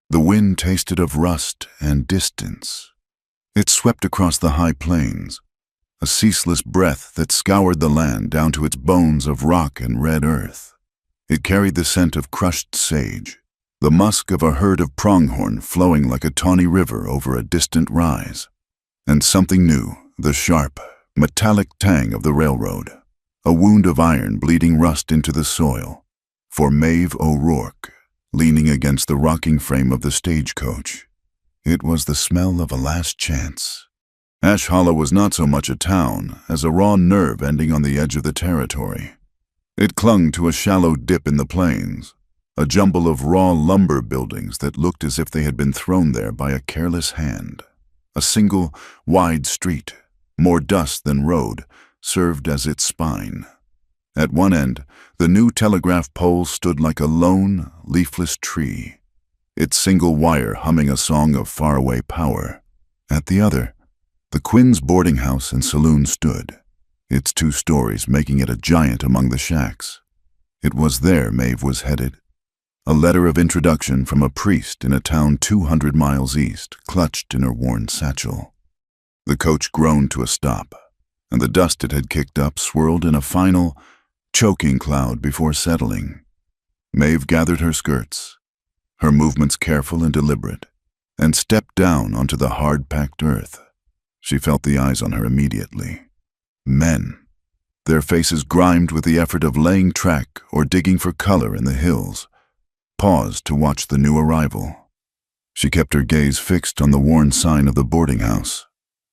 The wind tasted of rust and distance. It swept across the high plains, a ceaseless breath that scoured the land down to its bones of rock and red earth. It carried the scent of crushed sage, the musk of a herd of pronghorn flowing like a tawny river over a distant rise, and something new, the sharp, metallic tang of the railroad, a wound of iron bleeding rust into the soil. For Maeve O'Rourke, leaning against the rocking frame of the stagecoach, it was the smell of a last chance. Ash Hollow was not so much a town as a raw nerve ending on the edge of the territory. It clung to a shallow dip in the plains, a jumble of raw lumber buildings that looked as if they had been thrown there by a careless hand. A single, wide street, more dust than road, served as its spine. At one end, the new telegraph pole stood like a lone, leafless tree, its single wire humming a song of faraway power. At the other, the Quinn's boarding house and saloon stood, its 2 stories making it a giant among the shacks. It was there Maeve was headed. A letter of introduction from a priest in a town 200 miles east, clutched in her worn satchel. The coach groaned to a stop, and the dust it had kicked up swirled in a final, choking cloud before settling. Maeve gathered her skirts, her movements careful and deliberate, and stepped down onto the hard-packed earth. She felt the eyes on her immediately. Men, their faces grimed with the effort of laying track or digging for color in the hills, paused to watch the new arrival. She kept her gaze fixed on the worn sign of the boarding house,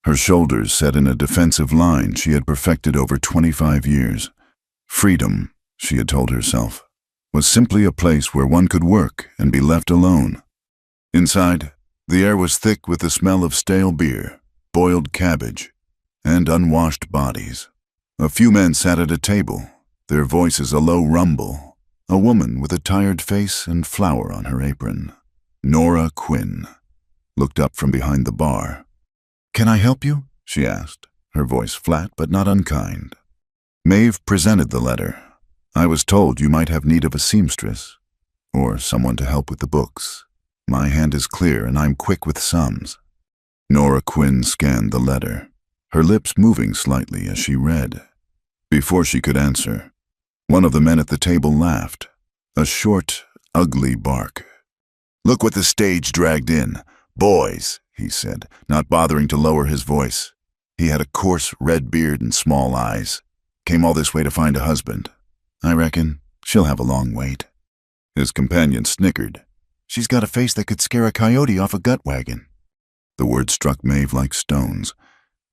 her shoulders set in a defensive line she had perfected over 25 years. Freedom, she had told herself, was simply a place where one could work and be left alone. Inside, the air was thick with the smell of stale beer, boiled cabbage, and unwashed bodies. A few men sat at a table, their voices a low rumble, a woman with a tired face and flour on her apron. Nora Quinn looked up from behind the bar. "Can I help you?" she asked, her voice flat but not unkind. Maeve presented the letter. "I was told you might have need of a seamstress, or someone to help with the books. My hand is clear and I'm quick with sums." Nora Quinn scanned the letter, her lips moving slightly as she read. Before she could answer, one of the men at the table laughed, a short, ugly bark. "Look what the stage dragged in. Boys," he said, not bothering to lower his voice. He had a coarse red beard and small eyes. "Came all this way to find a husband. I reckon she'll have a long wait." His companion snickered. "She's got a face that could scare a coyote off a gut wagon." The words struck Maeve like stones.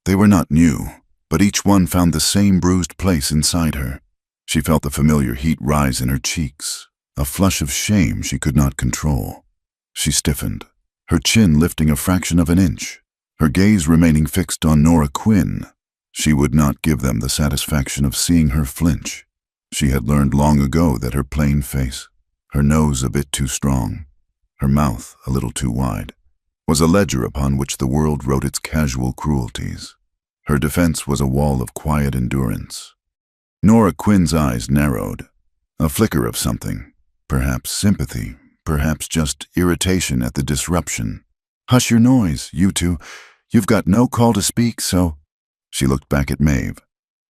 They were not new, but each one found the same bruised place inside her. She felt the familiar heat rise in her cheeks, a flush of shame she could not control. She stiffened, her chin lifting a fraction of an inch, her gaze remaining fixed on Nora Quinn. She would not give them the satisfaction of seeing her flinch. She had learned long ago that her plain face, her nose a bit too strong, her mouth a little too wide, was a ledger upon which the world wrote its casual cruelties. Her defense was a wall of quiet endurance. Nora Quinn's eyes narrowed, a flicker of something, perhaps sympathy, perhaps just irritation at the disruption. "Hush your noise, you two. You've got no call to speak, so—" She looked back at Maeve.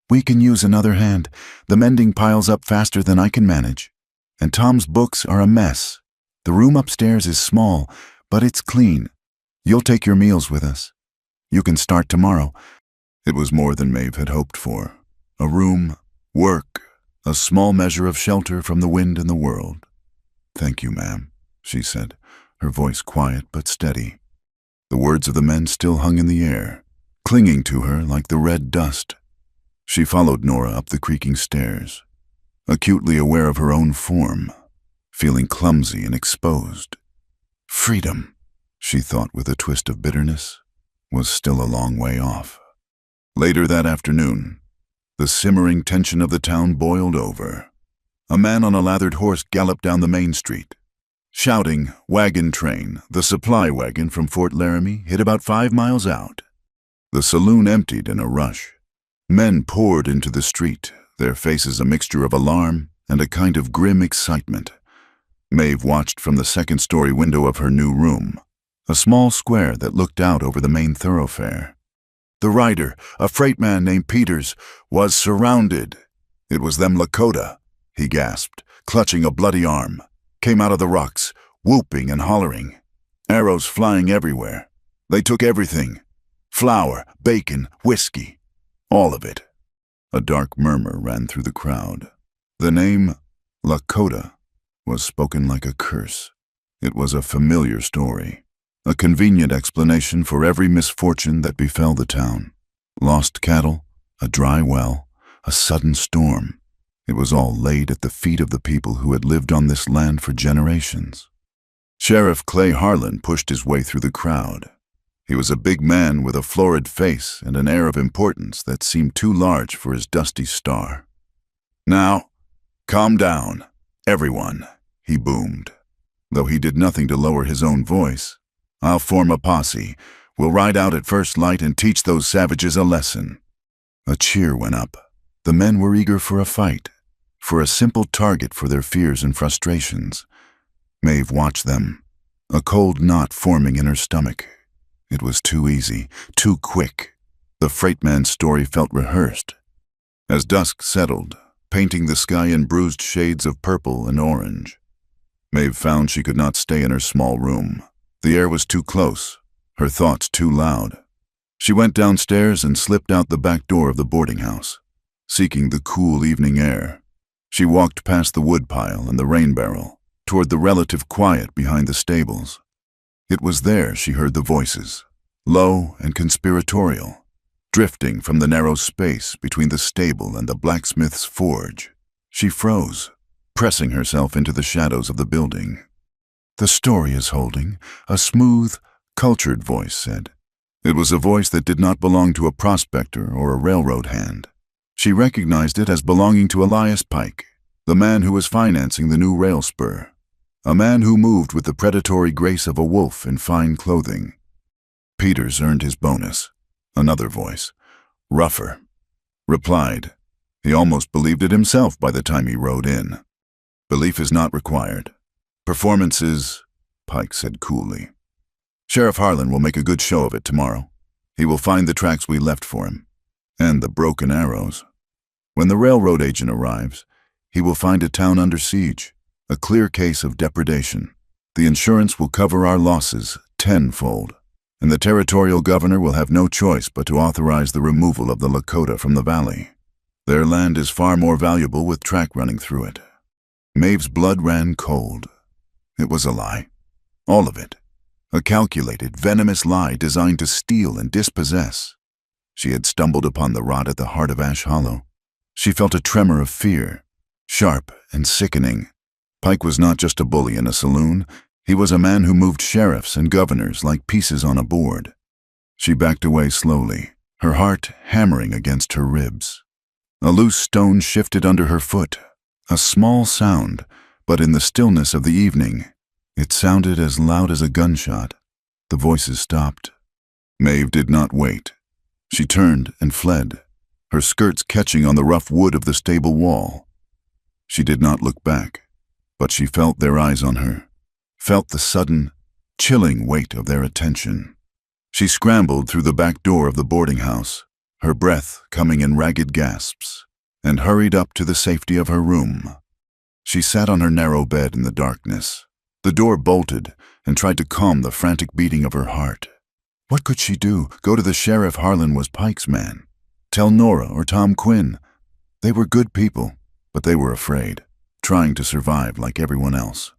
"We can use another hand. The mending piles up faster than I can manage. And Tom's books are a mess. The room upstairs is small, but it's clean. You'll take your meals with us. You can start tomorrow." It was more than Maeve had hoped for. A room, work, a small measure of shelter from the wind and the world. "Thank you, ma'am," she said, her voice quiet but steady. The words of the men still hung in the air, clinging to her like the red dust. She followed Nora up the creaking stairs, acutely aware of her own form, feeling clumsy and exposed. Freedom, she thought with a twist of bitterness, was still a long way off. Later that afternoon, the simmering tension of the town boiled over. A man on a lathered horse galloped down the main street, shouting, "Wagon train, the supply wagon from Fort Laramie hit about 5 miles out." The saloon emptied in a rush. Men poured into the street, their faces a mixture of alarm and a kind of grim excitement. Maeve watched from the second-story window of her new room, a small square that looked out over the main thoroughfare. The rider, a freight man named Peters, was surrounded. It was them Lakota, he gasped, clutching a bloody arm. Came out of the rocks, whooping and hollering. Arrows flying everywhere. They took everything. Flour, bacon, whiskey. All of it. A dark murmur ran through the crowd. The name Lakota was spoken like a curse. It was a familiar story, a convenient explanation for every misfortune that befell the town. Lost cattle, a dry well, a sudden storm. It was all laid at the feet of the people who had lived on this land for generations. Sheriff Clay Harlan pushed his way through the crowd. He was a big man with a florid face and an air of importance that seemed too large for his dusty star. "Now, calm down, everyone," he boomed, though he did nothing to lower his own voice. "I'll form a posse. We'll ride out at first light and teach those savages a lesson." A cheer went up. The men were eager for a fight, for a simple target for their fears and frustrations. Maeve watched them, a cold knot forming in her stomach. It was too easy, too quick. The freight man's story felt rehearsed. As dusk settled, painting the sky in bruised shades of purple and orange, Maeve found she could not stay in her small room. The air was too close, her thoughts too loud. She went downstairs and slipped out the back door of the boarding house, seeking the cool evening air. She walked past the woodpile and the rain barrel, toward the relative quiet behind the stables. It was there she heard the voices, low and conspiratorial, drifting from the narrow space between the stable and the blacksmith's forge. She froze, pressing herself into the shadows of the building. "The story is holding," a smooth, cultured voice said. It was a voice that did not belong to a prospector or a railroad hand. She recognized it as belonging to Elias Pike, the man who was financing the new rail spur, a man who moved with the predatory grace of a wolf in fine clothing. Peters earned his bonus. Another voice, rougher, replied. He almost believed it himself by the time he rode in. "Belief is not required. Performance is," Pike said coolly. "Sheriff Harlan will make a good show of it tomorrow. He will find the tracks we left for him, and the broken arrows. When the railroad agent arrives, he will find a town under siege, a clear case of depredation. The insurance will cover our losses tenfold, and the territorial governor will have no choice but to authorize the removal of the Lakota from the valley. Their land is far more valuable with track running through it." Maeve's blood ran cold. It was a lie. All of it. A calculated, venomous lie designed to steal and dispossess. She had stumbled upon the rot at the heart of Ash Hollow. She felt a tremor of fear, sharp and sickening. Pike was not just a bully in a saloon. He was a man who moved sheriffs and governors like pieces on a board. She backed away slowly, her heart hammering against her ribs. A loose stone shifted under her foot, a small sound, but in the stillness of the evening, it sounded as loud as a gunshot. The voices stopped. Maeve did not wait. She turned and fled, her skirts catching on the rough wood of the stable wall. She did not look back, but she felt their eyes on her, felt the sudden, chilling weight of their attention. She scrambled through the back door of the boarding house, her breath coming in ragged gasps, and hurried up to the safety of her room. She sat on her narrow bed in the darkness. The door bolted and tried to calm the frantic beating of her heart. What could she do? Go to the sheriff? Harlan was Pike's man. Tell Nora or Tom Quinn. They were good people, but they were afraid, trying to survive like everyone else.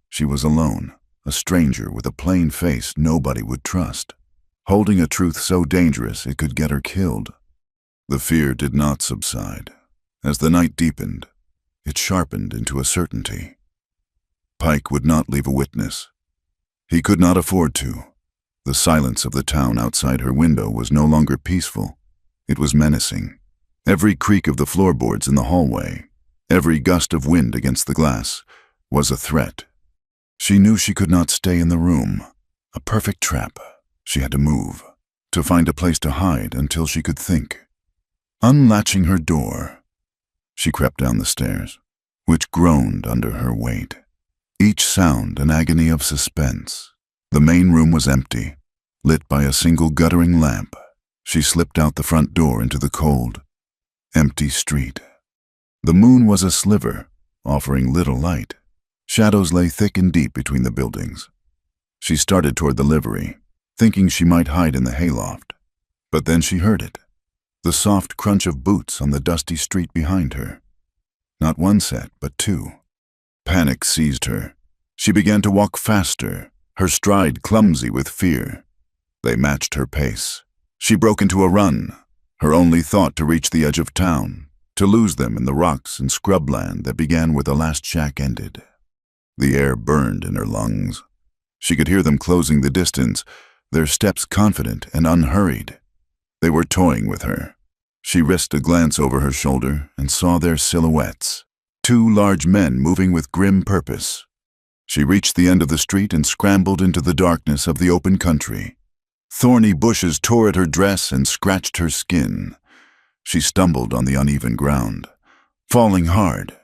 She was alone, a stranger with a plain face nobody would trust, holding a truth so dangerous it could get her killed. The fear did not subside. As the night deepened, it sharpened into a certainty. Pike would not leave a witness. He could not afford to. The silence of the town outside her window was no longer peaceful. It was menacing. Every creak of the floorboards in the hallway, every gust of wind against the glass, was a threat. She knew she could not stay in the room. A perfect trap. She had to move, to find a place to hide until she could think. Unlatching her door, she crept down the stairs, which groaned under her weight. each sound an agony of suspense. The main room was empty, lit by a single guttering lamp. She slipped out the front door into the cold, empty street. The moon was a sliver, offering little light. Shadows lay thick and deep between the buildings. She started toward the livery, thinking she might hide in the hayloft. But then she heard it, the soft crunch of boots on the dusty street behind her. Not one set, but two. Panic seized her. She began to walk faster, her stride clumsy with fear. They matched her pace. She broke into a run, her only thought to reach the edge of town, to lose them in the rocks and scrubland that began where the last shack ended. The air burned in her lungs. She could hear them closing the distance, their steps confident and unhurried. They were toying with her. She risked a glance over her shoulder and saw their silhouettes, two large men moving with grim purpose. She reached the end of the street and scrambled into the darkness of the open country. Thorny bushes tore at her dress and scratched her skin. She stumbled on the uneven ground, falling hard.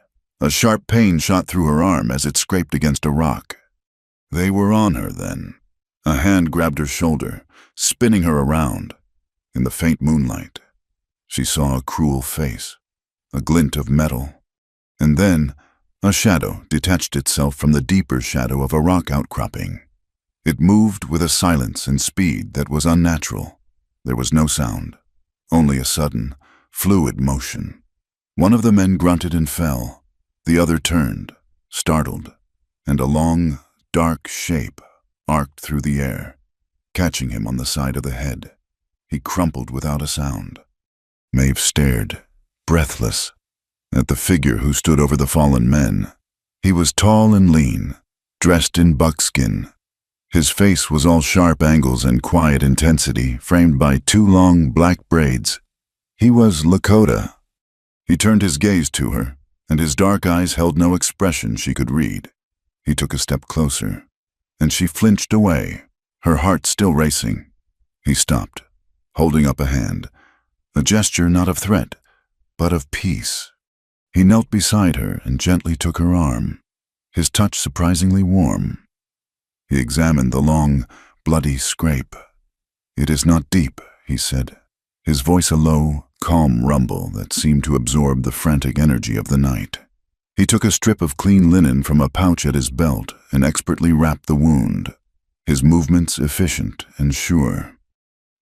A sharp pain shot through her arm as it scraped against a rock. They were on her then. A hand grabbed her shoulder, spinning her around. In the faint moonlight, she saw a cruel face, a glint of metal. And then, a shadow detached itself from the deeper shadow of a rock outcropping. It moved with a silence and speed that was unnatural. There was no sound, only a sudden, fluid motion. One of the men grunted and fell. The other turned, startled, and a long, dark shape arced through the air, catching him on the side of the head. He crumpled without a sound. Maeve stared, breathless, at the figure who stood over the fallen men. He was tall and lean, dressed in buckskin. His face was all sharp angles and quiet intensity, framed by two long black braids. He was Lakota. He turned his gaze to her, and his dark eyes held no expression she could read. He took a step closer, and she flinched away, her heart still racing. He stopped, holding up a hand, a gesture not of threat, but of peace. He knelt beside her and gently took her arm, his touch surprisingly warm. He examined the long, bloody scrape. "It is not deep," he said, his voice a low, calm rumble that seemed to absorb the frantic energy of the night. He took a strip of clean linen from a pouch at his belt and expertly wrapped the wound, his movements efficient and sure.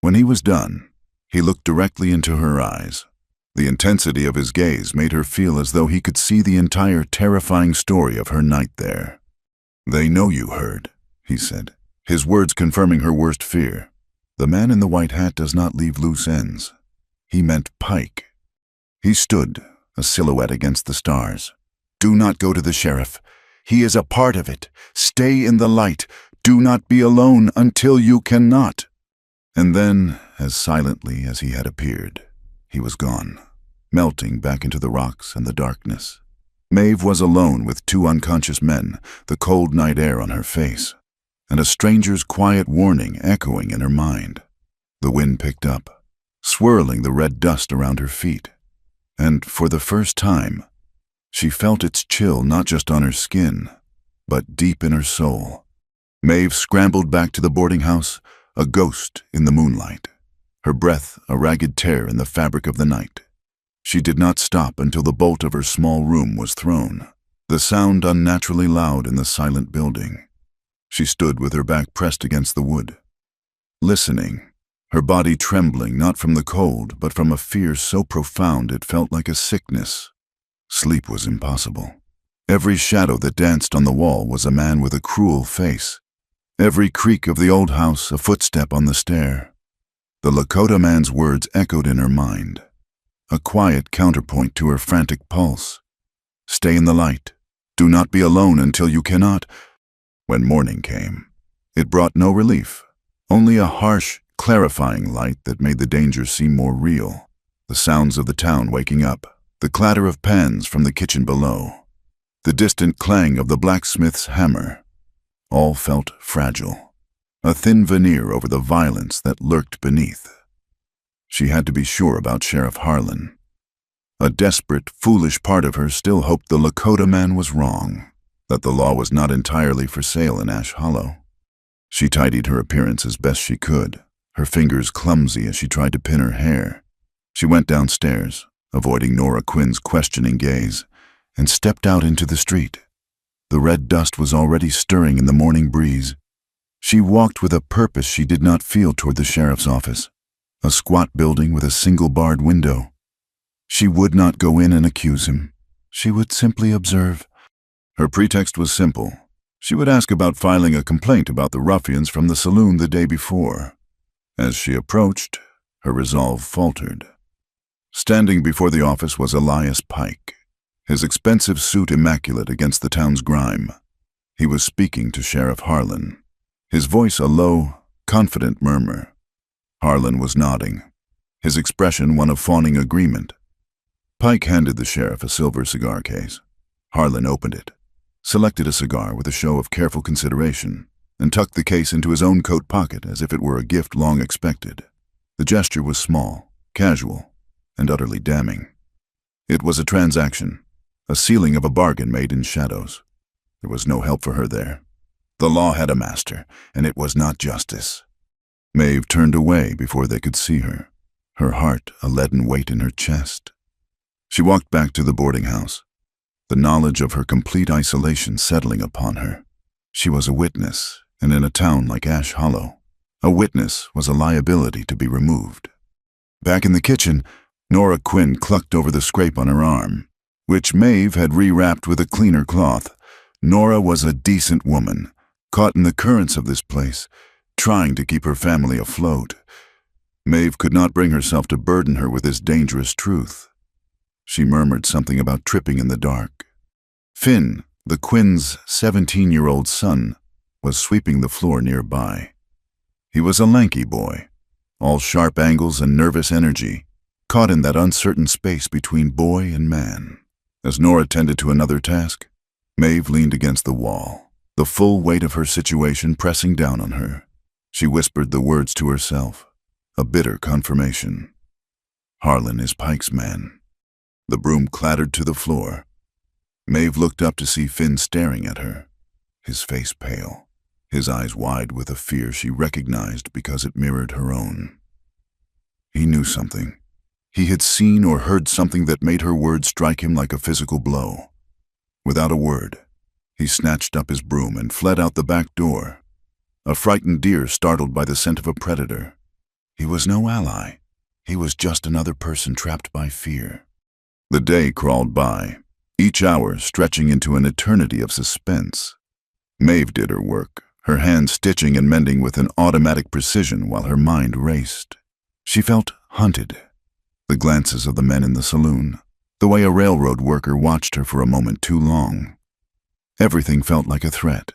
When he was done, he looked directly into her eyes. The intensity of his gaze made her feel as though he could see the entire terrifying story of her night there. "They know you heard," he said, his words confirming her worst fear. "The man in the white hat does not leave loose ends." He meant Pike. He stood, a silhouette against the stars. "Do not go to the sheriff. He is a part of it. Stay in the light. Do not be alone until you cannot." And then, as silently as he had appeared, he was gone, melting back into the rocks and the darkness. Maeve was alone with two unconscious men, the cold night air on her face, and a stranger's quiet warning echoing in her mind. The wind picked up, swirling the red dust around her feet, and for the first time, she felt its chill not just on her skin, but deep in her soul. Maeve scrambled back to the boarding house, a ghost in the moonlight, her breath a ragged tear in the fabric of the night. She did not stop until the bolt of her small room was thrown, the sound unnaturally loud in the silent building. She stood with her back pressed against the wood, listening, her body trembling not from the cold, but from a fear so profound it felt like a sickness. Sleep was impossible. Every shadow that danced on the wall was a man with a cruel face. Every creak of the old house a footstep on the stair. The Lakota man's words echoed in her mind, a quiet counterpoint to her frantic pulse. "Stay in the light. Do not be alone until you cannot." When morning came, it brought no relief, only a harsh, clarifying light that made the danger seem more real. The sounds of the town waking up, the clatter of pans from the kitchen below, the distant clang of the blacksmith's hammer, all felt fragile, a thin veneer over the violence that lurked beneath. She had to be sure about Sheriff Harlan. A desperate, foolish part of her still hoped the Lakota man was wrong. that the law was not entirely for sale in Ash Hollow. She tidied her appearance as best she could, her fingers clumsy as she tried to pin her hair. She went downstairs, avoiding Nora Quinn's questioning gaze, and stepped out into the street. The red dust was already stirring in the morning breeze. She walked with a purpose she did not feel toward the sheriff's office, a squat building with a single barred window. She would not go in and accuse him. She would simply observe. Her pretext was simple. She would ask about filing a complaint about the ruffians from the saloon the day before. As she approached, her resolve faltered. Standing before the office was Elias Pike, his expensive suit immaculate against the town's grime. He was speaking to Sheriff Harlan, his voice a low, confident murmur. Harlan was nodding, his expression one of fawning agreement. Pike handed the sheriff a silver cigar case. Harlan opened it, selected a cigar with a show of careful consideration, and tucked the case into his own coat pocket as if it were a gift long expected. The gesture was small, casual, and utterly damning. It was a transaction, a sealing of a bargain made in shadows. There was no help for her there. The law had a master, and it was not justice. Maeve turned away before they could see her, her heart a leaden weight in her chest. She walked back to the boarding house, the knowledge of her complete isolation settling upon her. She was a witness, and in a town like Ash Hollow, a witness was a liability to be removed. Back in the kitchen, Nora Quinn clucked over the scrape on her arm, which Maeve had rewrapped with a cleaner cloth. Nora was a decent woman, caught in the currents of this place, trying to keep her family afloat. Maeve could not bring herself to burden her with this dangerous truth. She murmured something about tripping in the dark. Finn, the Quinn's 17-year-old son, was sweeping the floor nearby. He was a lanky boy, all sharp angles and nervous energy, caught in that uncertain space between boy and man. As Nora tended to another task, Maeve leaned against the wall, the full weight of her situation pressing down on her. She whispered the words to herself, a bitter confirmation. Harlan is Pike's man. The broom clattered to the floor. Maeve looked up to see Finn staring at her, his face pale, his eyes wide with a fear she recognized because it mirrored her own. He knew something. He had seen or heard something that made her words strike him like a physical blow. Without a word, he snatched up his broom and fled out the back door, a frightened deer startled by the scent of a predator. He was no ally. He was just another person trapped by fear. The day crawled by, each hour stretching into an eternity of suspense. Maeve did her work, her hands stitching and mending with an automatic precision while her mind raced. She felt hunted. The glances of the men in the saloon, the way a railroad worker watched her for a moment too long. Everything felt like a threat.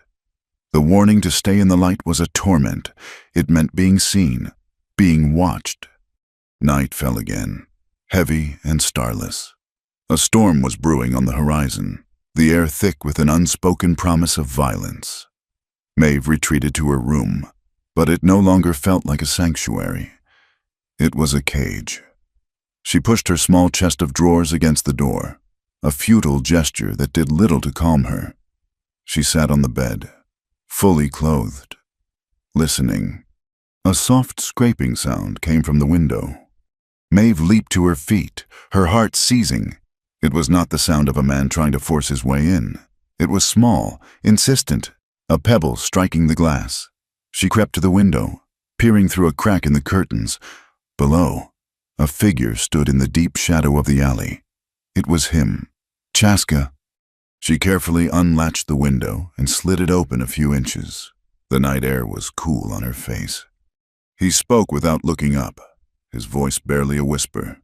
The warning to stay in the light was a torment. It meant being seen, being watched. Night fell again, heavy and starless. A storm was brewing on the horizon, the air thick with an unspoken promise of violence. Maeve retreated to her room, but it no longer felt like a sanctuary. It was a cage. She pushed her small chest of drawers against the door, a futile gesture that did little to calm her. She sat on the bed, fully clothed, listening. A soft scraping sound came from the window. Maeve leaped to her feet, her heart seizing. It was not the sound of a man trying to force his way in. It was small, insistent, a pebble striking the glass. She crept to the window, peering through a crack in the curtains. Below, a figure stood in the deep shadow of the alley. It was him, Chaska. She carefully unlatched the window and slid it open a few inches. The night air was cool on her face. He spoke without looking up, his voice barely a whisper.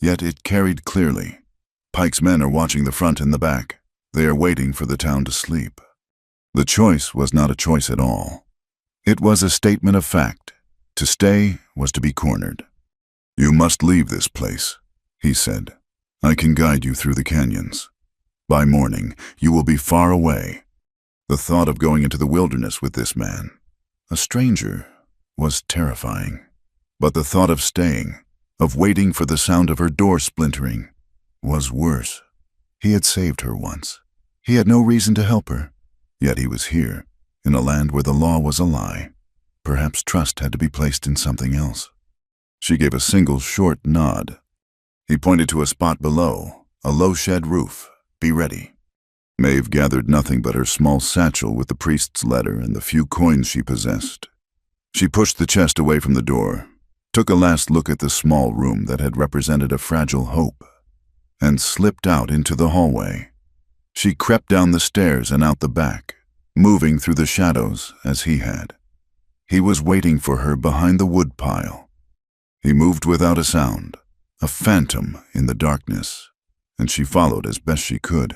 Yet it carried clearly. Pike's men are watching the front and the back. They are waiting for the town to sleep. The choice was not a choice at all. It was a statement of fact. To stay was to be cornered. You must leave this place, he said. I can guide you through the canyons. By morning, you will be far away. The thought of going into the wilderness with this man, a stranger, was terrifying. But the thought of staying, of waiting for the sound of her door splintering, was worse. He had saved her once. He had no reason to help her. Yet he was here, in a land where the law was a lie. Perhaps trust had to be placed in something else. She gave a single short nod. He pointed to a spot below, a low shed roof. Be ready. Maeve gathered nothing but her small satchel with the priest's letter and the few coins she possessed. She pushed the chest away from the door, took a last look at the small room that had represented a fragile hope, and slipped out into the hallway. She crept down the stairs and out the back, moving through the shadows as he had. He was waiting for her behind the woodpile. He moved without a sound, a phantom in the darkness, and she followed as best she could.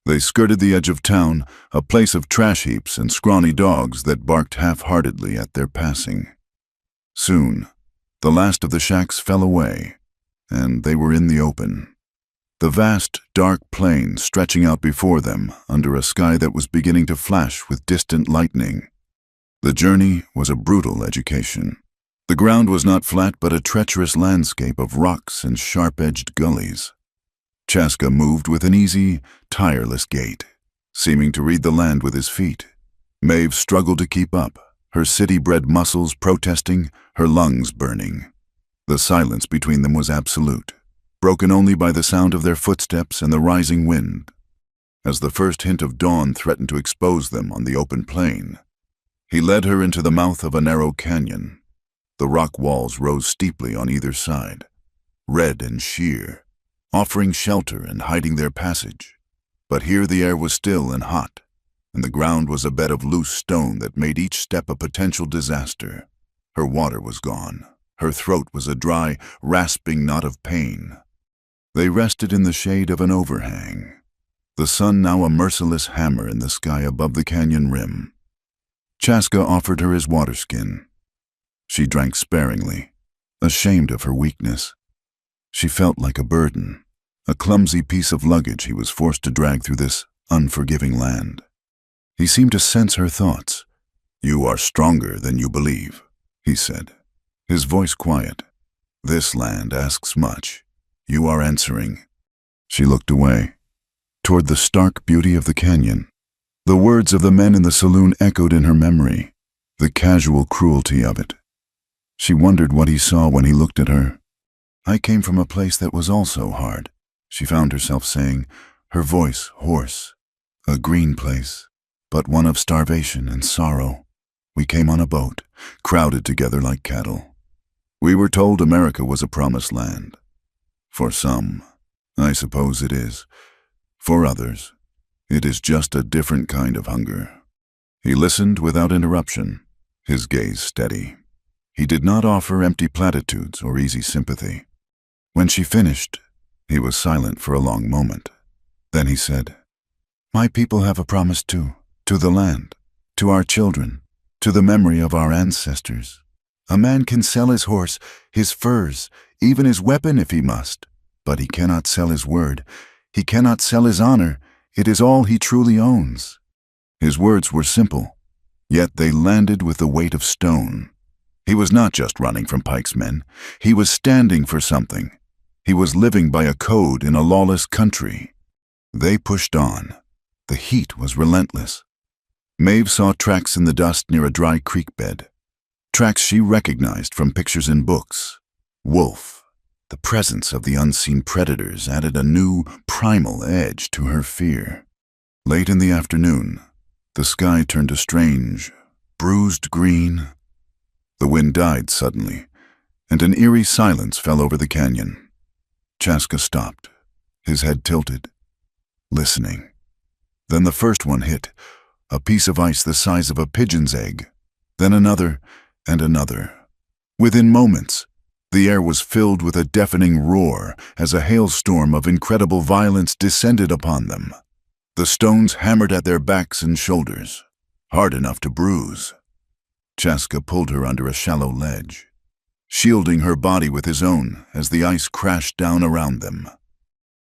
They skirted the edge of town, a place of trash heaps and scrawny dogs that barked half-heartedly at their passing. Soon, the last of the shacks fell away, and they were in the open. The vast, dark plain stretching out before them under a sky that was beginning to flash with distant lightning. The journey was a brutal education. The ground was not flat but a treacherous landscape of rocks and sharp-edged gullies. Chaska moved with an easy, tireless gait, seeming to read the land with his feet. Maeve struggled to keep up, her city-bred muscles protesting, her lungs burning. The silence between them was absolute, broken only by the sound of their footsteps and the rising wind. As the first hint of dawn threatened to expose them on the open plain, he led her into the mouth of a narrow canyon. The rock walls rose steeply on either side, red and sheer, offering shelter and hiding their passage. But here the air was still and hot, and the ground was a bed of loose stone that made each step a potential disaster. Her water was gone. Her throat was a dry, rasping knot of pain. They rested in the shade of an overhang, the sun now a merciless hammer in the sky above the canyon rim. Chaska offered her his water skin. She drank sparingly, ashamed of her weakness. She felt like a burden, a clumsy piece of luggage he was forced to drag through this unforgiving land. He seemed to sense her thoughts. "You are stronger than you believe," he said, his voice quiet. "This land asks much. You are answering." She looked away, toward the stark beauty of the canyon. The words of the men in the saloon echoed in her memory, the casual cruelty of it. She wondered what he saw when he looked at her. "I came from a place that was also hard," she found herself saying, her voice hoarse. "A green place, but one of starvation and sorrow. We came on a boat, crowded together like cattle. We were told America was a promised land. For some, I suppose it is. For others, it is just a different kind of hunger." He listened without interruption, his gaze steady. He did not offer empty platitudes or easy sympathy. When she finished, he was silent for a long moment. Then he said, "My people have a promise too, to the land, to our children, to the memory of our ancestors. A man can sell his horse, his furs, even his weapon if he must, but he cannot sell his word. He cannot sell his honor. It is all he truly owns." His words were simple, yet they landed with the weight of stone. He was not just running from Pike's men. He was standing for something. He was living by a code in a lawless country. They pushed on. The heat was relentless. Maeve saw tracks in the dust near a dry creek bed. Tracks she recognized from pictures in books. Wolf. The presence of the unseen predators added a new, primal edge to her fear. Late in the afternoon, the sky turned a strange, bruised green. The wind died suddenly, and an eerie silence fell over the canyon. Chaska stopped, his head tilted, listening. Then the first one hit, a piece of ice the size of a pigeon's egg, then another and another. Within moments, the air was filled with a deafening roar as a hailstorm of incredible violence descended upon them. The stones hammered at their backs and shoulders, hard enough to bruise. Chaska pulled her under a shallow ledge, shielding her body with his own as the ice crashed down around them.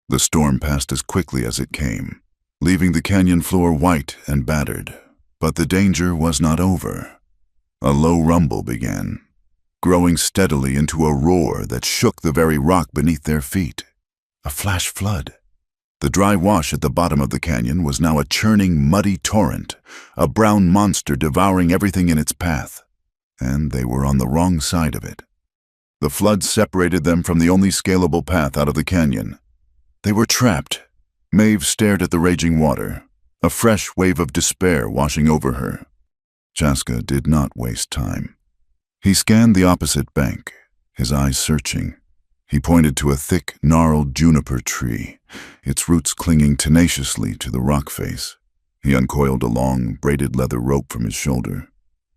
The storm passed as quickly as it came, leaving the canyon floor white and battered. But the danger was not over. A low rumble began, growing steadily into a roar that shook the very rock beneath their feet. A flash flood. The dry wash at the bottom of the canyon was now a churning, muddy torrent, a brown monster devouring everything in its path. And they were on the wrong side of it. The flood separated them from the only scalable path out of the canyon. They were trapped. Maeve stared at the raging water, a fresh wave of despair washing over her. Chaska did not waste time. He scanned the opposite bank, his eyes searching. He pointed to a thick, gnarled juniper tree, its roots clinging tenaciously to the rock face. He uncoiled a long, braided leather rope from his shoulder.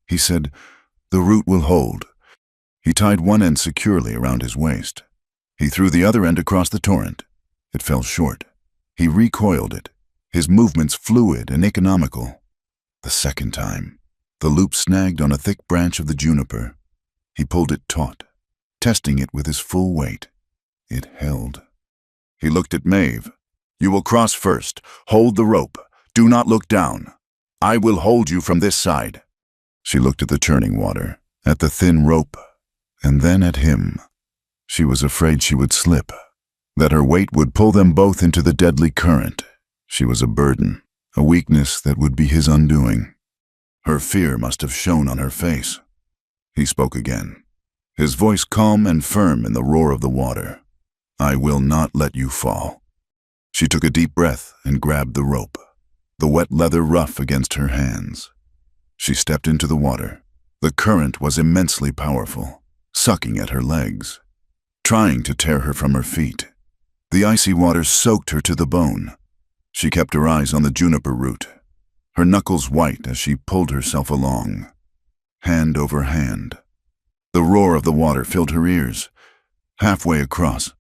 He said, "The root will hold." He tied one end securely around his waist. He threw the other end across the torrent. It fell short. He recoiled it, his movements fluid and economical. The second time, the loop snagged on a thick branch of the juniper. He pulled it taut, testing it with his full weight. It held. He looked at Maeve. "You will cross first. Hold the rope. Do not look down. I will hold you from this side." She looked at the churning water, at the thin rope, and then at him. She was afraid she would slip, that her weight would pull them both into the deadly current. She was a burden, a weakness that would be his undoing. Her fear must have shown on her face. He spoke again, his voice calm and firm in the roar of the water. "I will not let you fall." She took a deep breath and grabbed the rope, the wet leather rough against her hands. She stepped into the water. The current was immensely powerful, sucking at her legs, trying to tear her from her feet. The icy water soaked her to the bone. She kept her eyes on the juniper root, her knuckles white as she pulled herself along, hand over hand. The roar of the water filled her ears. Halfway across,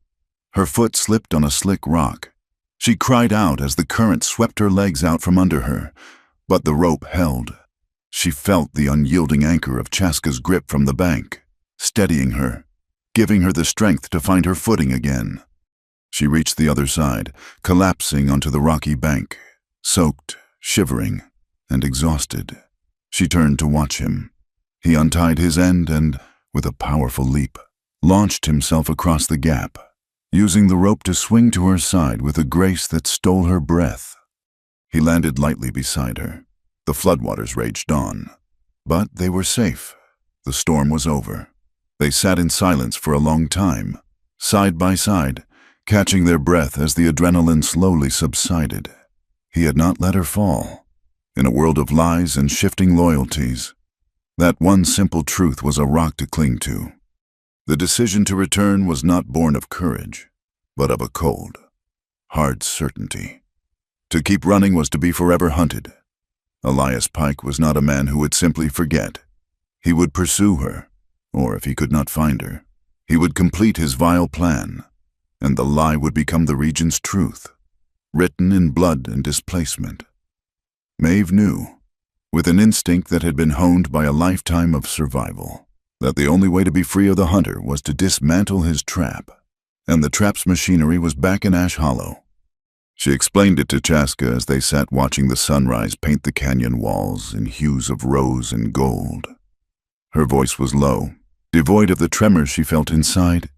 her foot slipped on a slick rock. She cried out as the current swept her legs out from under her, but the rope held. She felt the unyielding anchor of Chaska's grip from the bank, steadying her, giving her the strength to find her footing again. She reached the other side, collapsing onto the rocky bank, soaked, shivering, and exhausted. She turned to watch him. He untied his end and, with a powerful leap, launched himself across the gap, using the rope to swing to her side with a grace that stole her breath. He landed lightly beside her. The floodwaters raged on, but they were safe. The storm was over. They sat in silence for a long time, side by side, catching their breath as the adrenaline slowly subsided. He had not let her fall. In a world of lies and shifting loyalties, that one simple truth was a rock to cling to. The decision to return was not born of courage, but of a cold, hard certainty. To keep running was to be forever hunted. Elias Pike was not a man who would simply forget. He would pursue her, or if he could not find her, he would complete his vile plan, and the lie would become the region's truth, written in blood and displacement. Maeve knew, with an instinct that had been honed by a lifetime of survival, that the only way to be free of the hunter was to dismantle his trap, and the trap's machinery was back in Ash Hollow. She explained it to Chaska as they sat watching the sunrise paint the canyon walls in hues of rose and gold. Her voice was low, devoid of the tremors she felt inside.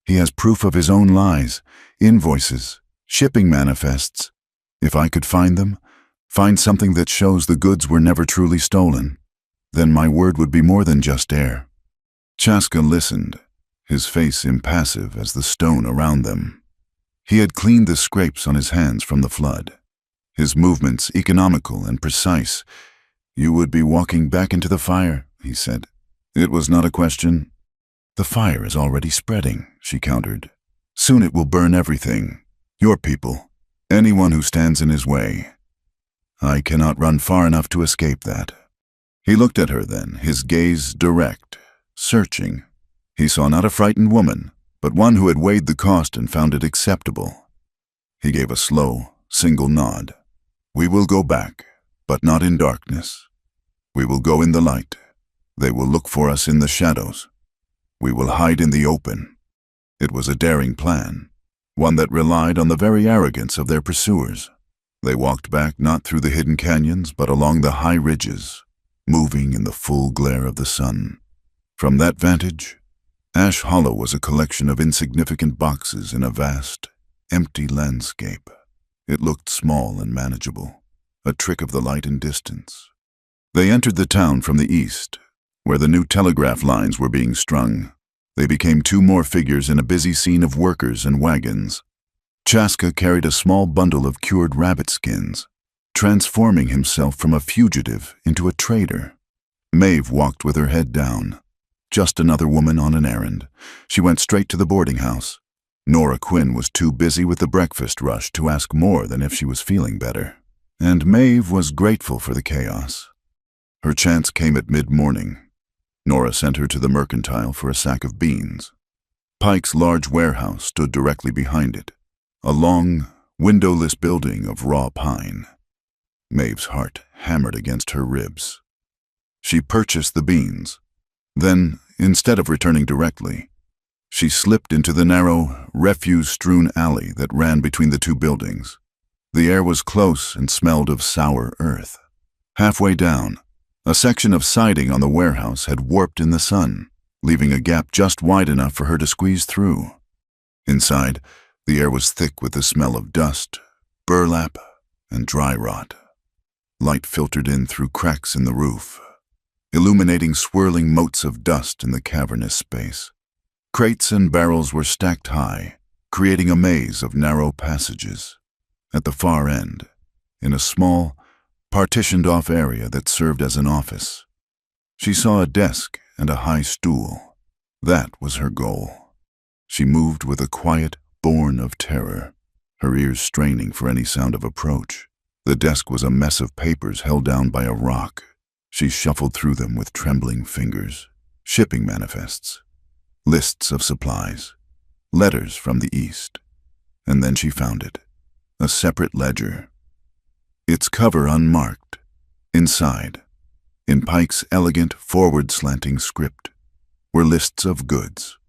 "He has proof of his own lies, invoices, shipping manifests. If I could find them, find something that shows the goods were never truly stolen, then my word would be more than just air." Chaska listened, his face impassive as the stone around them. He had cleaned the scrapes on his hands from the flood, his movements economical and precise. "You would be walking back into the fire," he said. It was not a question. "The fire is already spreading," she countered. "Soon it will burn everything. Your people, anyone who stands in his way. I cannot run far enough to escape that." He looked at her then, his gaze direct, searching. He saw not a frightened woman, but one who had weighed the cost and found it acceptable. He gave a slow, single nod. "We will go back, but not in darkness. We will go in the light. They will look for us in the shadows. We will hide in the open." It was a daring plan, one that relied on the very arrogance of their pursuers. They walked back not through the hidden canyons, but along the high ridges, moving in the full glare of the sun. From that vantage, Ash Hollow was a collection of insignificant boxes in a vast, empty landscape. It looked small and manageable, a trick of the light and distance. They entered the town from the east, where the new telegraph lines were being strung. They became two more figures in a busy scene of workers and wagons. Chaska carried a small bundle of cured rabbit skins, transforming himself from a fugitive into a trader. Maeve walked with her head down. Just another woman on an errand. She went straight to the boarding house. Nora Quinn was too busy with the breakfast rush to ask more than if she was feeling better. And Maeve was grateful for the chaos. Her chance came at mid-morning. Nora sent her to the mercantile for a sack of beans. Pike's large warehouse stood directly behind it, a long, windowless building of raw pine. Maeve's heart hammered against her ribs. She purchased the beans. Then, instead of returning directly, she slipped into the narrow, refuse-strewn alley that ran between the two buildings. The air was close and smelled of sour earth. Halfway down, a section of siding on the warehouse had warped in the sun, leaving a gap just wide enough for her to squeeze through. Inside, the air was thick with the smell of dust, burlap, and dry rot. Light filtered in through cracks in the roof, illuminating swirling motes of dust in the cavernous space. Crates and barrels were stacked high, creating a maze of narrow passages. At the far end, in a small, partitioned-off area that served as an office, she saw a desk and a high stool. That was her goal. She moved with a quiet born of terror, her ears straining for any sound of approach. The desk was a mess of papers held down by a rock. She shuffled through them with trembling fingers. Shipping manifests, lists of supplies, letters from the east. And then she found it, a separate ledger. Its cover unmarked. Inside, in Pike's elegant, forward-slanting script, were lists of goods.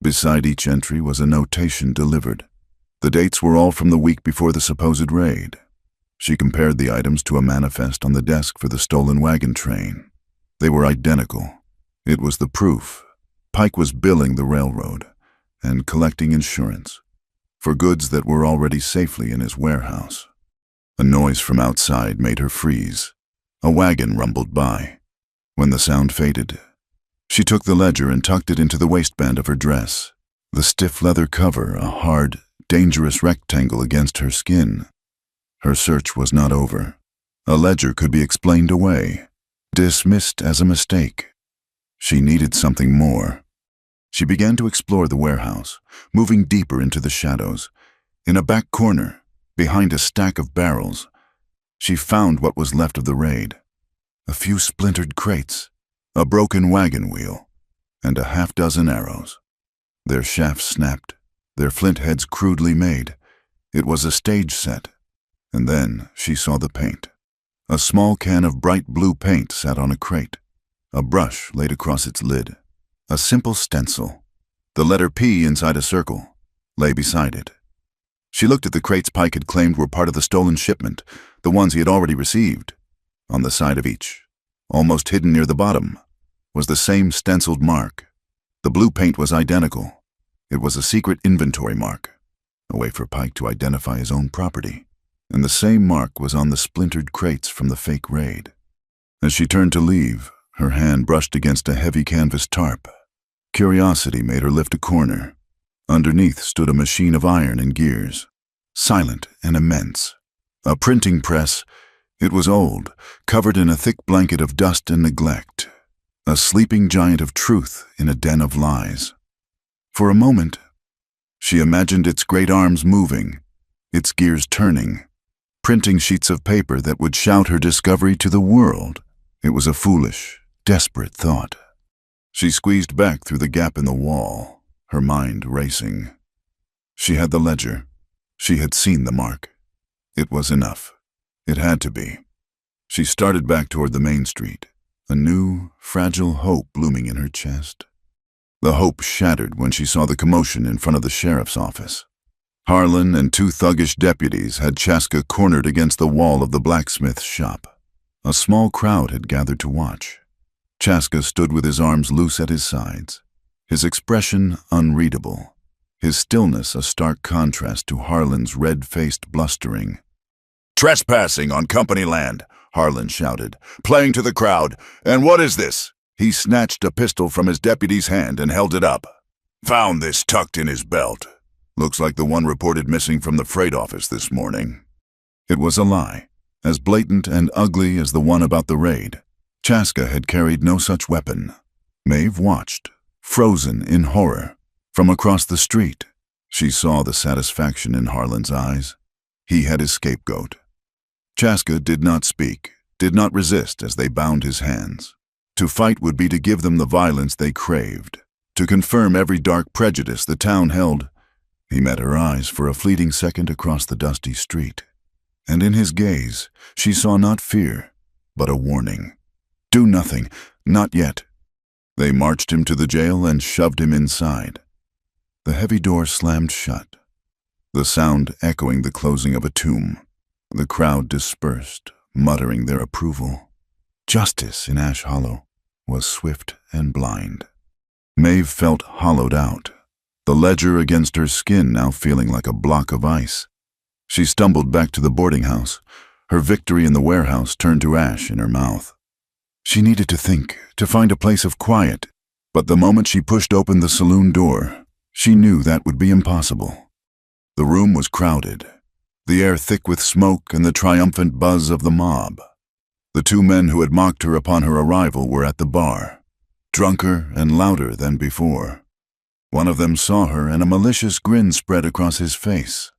Beside each entry was a notation delivered. The dates were all from the week before the supposed raid. She compared the items to a manifest on the desk for the stolen wagon train. They were identical. It was the proof. Pike was billing the railroad and collecting insurance for goods that were already safely in his warehouse. A noise from outside made her freeze. A wagon rumbled by. When the sound faded, she took the ledger and tucked it into the waistband of her dress. The stiff leather cover, a hard, dangerous rectangle against her skin. Her search was not over. A ledger could be explained away, dismissed as a mistake. She needed something more. She began to explore the warehouse, moving deeper into the shadows. In a back corner, behind a stack of barrels, she found what was left of the raid. A few splintered crates, a broken wagon wheel, and a half-dozen arrows. Their shafts snapped, their flint heads crudely made. It was a stage set. And then she saw the paint. A small can of bright blue paint sat on a crate. A brush laid across its lid. A simple stencil. The letter P inside a circle lay beside it. She looked at the crates Pike had claimed were part of the stolen shipment, the ones he had already received. On the side of each, almost hidden near the bottom, was the same stenciled mark. The blue paint was identical. It was a secret inventory mark, a way for Pike to identify his own property. And the same mark was on the splintered crates from the fake raid. As she turned to leave, her hand brushed against a heavy canvas tarp. Curiosity made her lift a corner. Underneath stood a machine of iron and gears, silent and immense. A printing press. It was old, covered in a thick blanket of dust and neglect. A sleeping giant of truth in a den of lies. For a moment, she imagined its great arms moving, its gears turning, printing sheets of paper that would shout her discovery to the world. It was a foolish, desperate thought. She squeezed back through the gap in the wall, her mind racing. She had the ledger. She had seen the mark. It was enough. It had to be. She started back toward the main street, a new, fragile hope blooming in her chest. The hope shattered when she saw the commotion in front of the sheriff's office. Harlan and two thuggish deputies had Chaska cornered against the wall of the blacksmith's shop. A small crowd had gathered to watch. Chaska stood with his arms loose at his sides, his expression unreadable. his stillness a stark contrast to Harlan's red-faced blustering. "Trespassing on company land," Harlan shouted, "playing to the crowd. And what is this?" He snatched a pistol from his deputy's hand and held it up. "Found this tucked in his belt. Looks like the one reported missing from the freight office this morning." It was a lie, as blatant and ugly as the one about the raid. Chaska had carried no such weapon. Maeve watched, frozen in horror. From across the street, she saw the satisfaction in Harlan's eyes. He had his scapegoat. Chaska did not speak, did not resist as they bound his hands. To fight would be to give them the violence they craved, to confirm every dark prejudice the town held. He met her eyes for a fleeting second across the dusty street, and in his gaze she saw not fear, but a warning. Do nothing, not yet. They marched him to the jail and shoved him inside. The heavy door slammed shut, the sound echoing the closing of a tomb. The crowd dispersed, muttering their approval. Justice in Ash Hollow was swift and blind. Maeve felt hollowed out, the ledger against her skin now feeling like a block of ice. She stumbled back to the boarding house, her victory in the warehouse turned to ash in her mouth. She needed to think, to find a place of quiet, but the moment she pushed open the saloon door, she knew that would be impossible. The room was crowded, the air thick with smoke and the triumphant buzz of the mob. The two men who had mocked her upon her arrival were at the bar, drunker and louder than before. One of them saw her and a malicious grin spread across his face.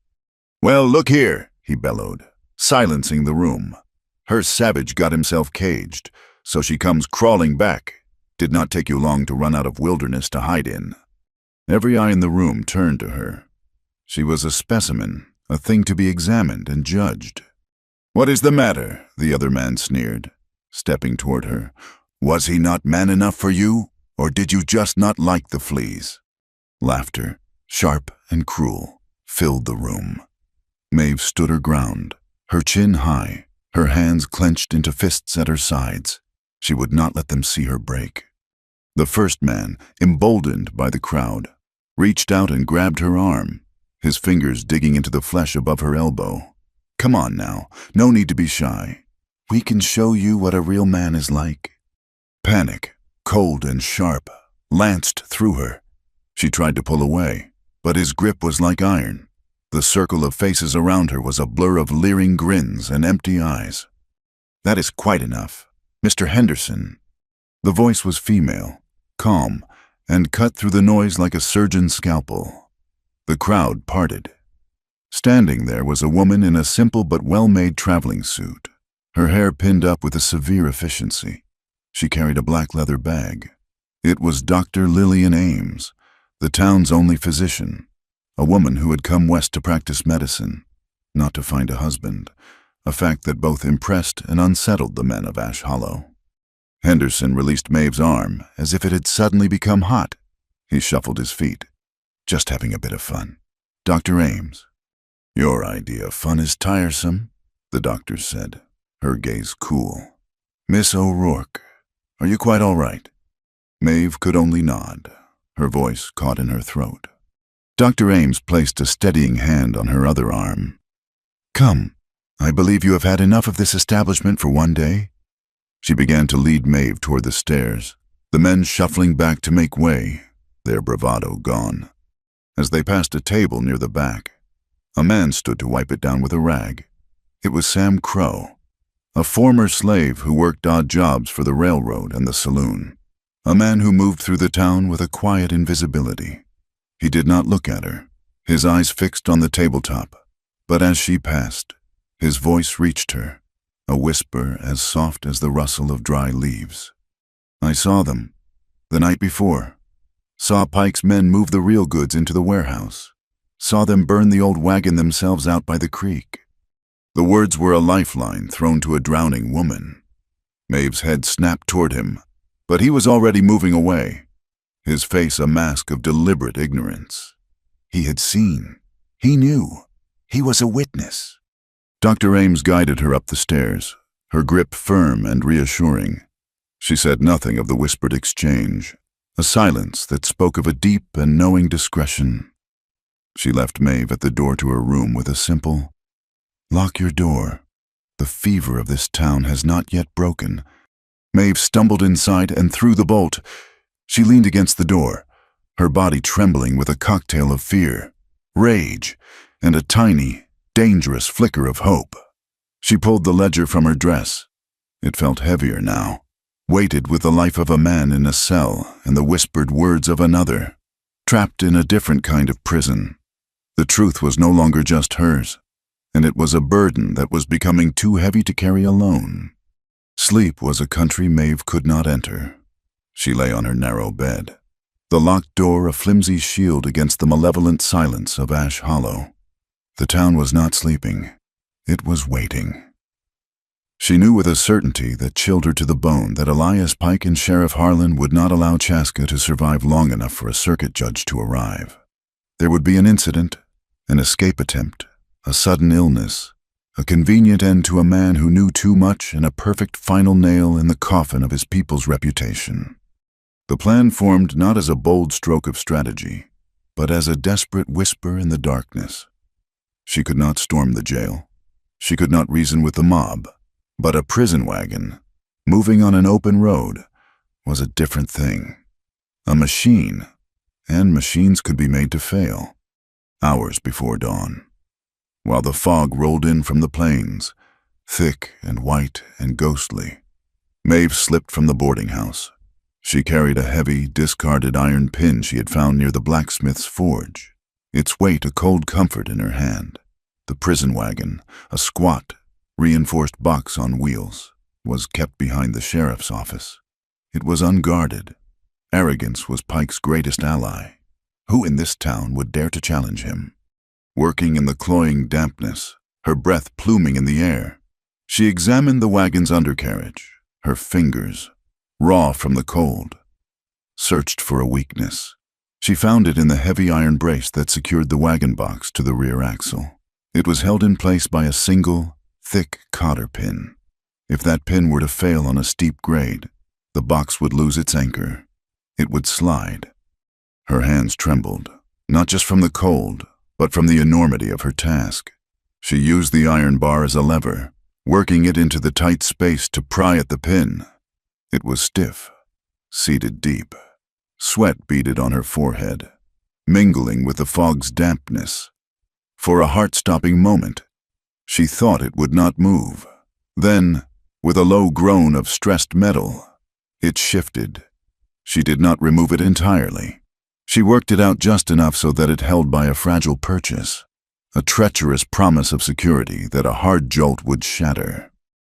"Well, look here," he bellowed, silencing the room. Her savage got himself caged, so she comes crawling back. Did not take you long to run out of wilderness to hide in. Every eye in the room turned to her. She was a specimen, a thing to be examined and judged. "What is the matter?" the other man sneered, stepping toward her. "Was he not man enough for you, or did you just not like the fleas?" Laughter, sharp and cruel, filled the room. Maeve stood her ground, her chin high, her hands clenched into fists at her sides. She would not let them see her break. The first man, emboldened by the crowd, reached out and grabbed her arm, his fingers digging into the flesh above her elbow. "Come on now, no need to be shy. We can show you what a real man is like." Panic, cold and sharp, lanced through her. She tried to pull away, but his grip was like iron. The circle of faces around her was a blur of leering grins and empty eyes. "That is quite enough. Mr. Henderson." The voice was female, calm, and cut through the noise like a surgeon's scalpel. The crowd parted. Standing there was a woman in a simple but well-made traveling suit, her hair pinned up with a severe efficiency. She carried a black leather bag. It was Dr. Lillian Ames, the town's only physician, a woman who had come west to practice medicine, not to find a husband, a fact that both impressed and unsettled the men of Ash Hollow. Henderson released Maeve's arm as if it had suddenly become hot. He shuffled his feet. "Just having a bit of fun. Dr. Ames." "Your idea of fun is tiresome," the doctor said, her gaze cool. "Miss O'Rourke, are you quite all right?" Maeve could only nod, her voice caught in her throat. Dr. Ames placed a steadying hand on her other arm. "Come, I believe you have had enough of this establishment for one day." She began to lead Maeve toward the stairs, the men shuffling back to make way, their bravado gone. As they passed a table near the back, a man stood to wipe it down with a rag. It was Sam Crow, a former slave who worked odd jobs for the railroad and the saloon, a man who moved through the town with a quiet invisibility. He did not look at her, his eyes fixed on the tabletop, but as she passed, his voice reached her, a whisper as soft as the rustle of dry leaves. "I saw them, the night before. Saw Pike's men move the real goods into the warehouse. Saw them burn the old wagon themselves out by the creek." The words were a lifeline thrown to a drowning woman. Maeve's head snapped toward him, but he was already moving away, his face a mask of deliberate ignorance. He had seen. He knew. He was a witness. Dr. Ames guided her up the stairs, her grip firm and reassuring. She said nothing of the whispered exchange, a silence that spoke of a deep and knowing discretion. She left Maeve at the door to her room with a simple, "Lock your door. The fever of this town has not yet broken." Maeve stumbled inside and through the bolt. She leaned against the door, her body trembling with a cocktail of fear, rage, and a tiny, dangerous flicker of hope. She pulled the ledger from her dress. It felt heavier now, weighted with the life of a man in a cell and the whispered words of another, trapped in a different kind of prison. The truth was no longer just hers, and it was a burden that was becoming too heavy to carry alone. Sleep was a country Maeve could not enter. She lay on her narrow bed, the locked door a flimsy shield against the malevolent silence of Ash Hollow. The town was not sleeping. It was waiting. She knew with a certainty that chilled her to the bone that Elias Pike and Sheriff Harlan would not allow Chaska to survive long enough for a circuit judge to arrive. There would be an incident, an escape attempt, a sudden illness, a convenient end to a man who knew too much, and a perfect final nail in the coffin of his people's reputation. The plan formed not as a bold stroke of strategy, but as a desperate whisper in the darkness. She could not storm the jail. She could not reason with the mob, but a prison wagon, moving on an open road, was a different thing. A machine, and machines could be made to fail. Hours before dawn, while the fog rolled in from the plains, thick and white and ghostly, Maeve slipped from the boarding house. She carried a heavy, discarded iron pin she had found near the blacksmith's forge, its weight a cold comfort in her hand. The prison wagon, a squat, reinforced box on wheels, was kept behind the sheriff's office. It was unguarded. Arrogance was Pike's greatest ally. Who in this town would dare to challenge him? Working in the cloying dampness, her breath pluming in the air, she examined the wagon's undercarriage, her fingers, raw from the cold, searched for a weakness. She found it in the heavy iron brace that secured the wagon box to the rear axle. It was held in place by a single, thick cotter pin. If that pin were to fail on a steep grade, the box would lose its anchor. It would slide. Her hands trembled, not just from the cold, but from the enormity of her task. She used the iron bar as a lever, working it into the tight space to pry at the pin. It was stiff, seated deep. Sweat beaded on her forehead, mingling with the fog's dampness. For a heart-stopping moment, she thought it would not move. Then, with a low groan of stressed metal, it shifted. She did not remove it entirely. She worked it out just enough so that it held by a fragile purchase, a treacherous promise of security that a hard jolt would shatter.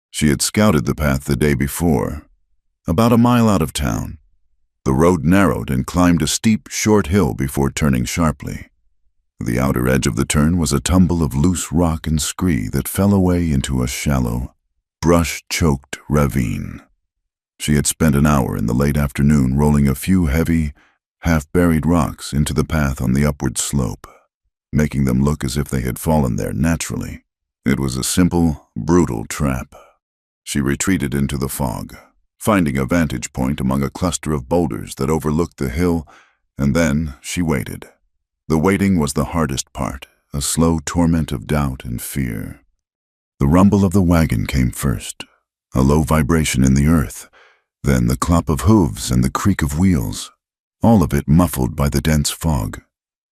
She had scouted the path the day before. About a mile out of town, the road narrowed and climbed a steep, short hill before turning sharply. The outer edge of the turn was a tumble of loose rock and scree that fell away into a shallow, brush-choked ravine. She had spent an hour in the late afternoon rolling a few heavy, half-buried rocks into the path on the upward slope, making them look as if they had fallen there naturally. It was a simple, brutal trap. She retreated into the fog, finding a vantage point among a cluster of boulders that overlooked the hill, and then she waited. The waiting was the hardest part, a slow torment of doubt and fear. The rumble of the wagon came first, a low vibration in the earth, then the clop of hooves and the creak of wheels, all of it muffled by the dense fog.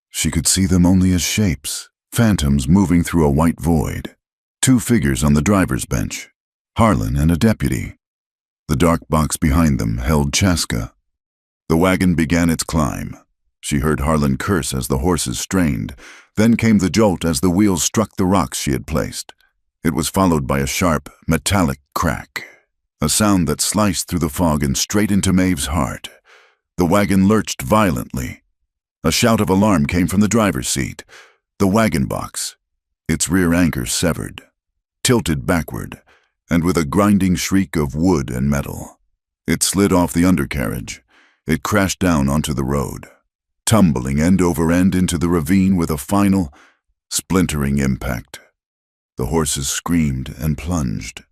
She could see them only as shapes, phantoms moving through a white void. Two figures on the driver's bench, Harlan and a deputy. The dark box behind them held Chaska. The wagon began its climb. She heard Harlan curse as the horses strained. Then came the jolt as the wheels struck the rocks she had placed. It was followed by a sharp, metallic crack, a sound that sliced through the fog and straight into Maeve's heart. The wagon lurched violently. A shout of alarm came from the driver's seat. The wagon box, its rear anchor severed, tilted backward, and with a grinding shriek of wood and metal, it slid off the undercarriage. It crashed down onto the road, tumbling end over end into the ravine with a final, splintering impact. The horses screamed and plunged,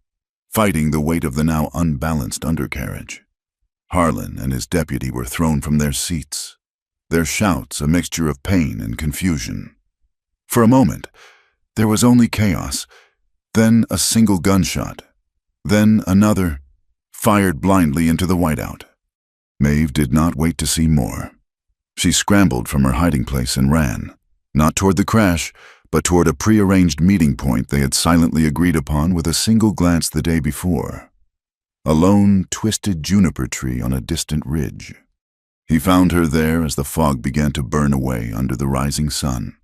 fighting the weight of the now unbalanced undercarriage. Harlan and his deputy were thrown from their seats, their shouts a mixture of pain and confusion. For a moment, there was only chaos, then a single gunshot, then another, fired blindly into the whiteout. Maeve did not wait to see more. She scrambled from her hiding place and ran, not toward the crash, but toward a prearranged meeting point they had silently agreed upon with a single glance the day before. A lone, twisted juniper tree on a distant ridge. He found her there as the fog began to burn away under the rising sun.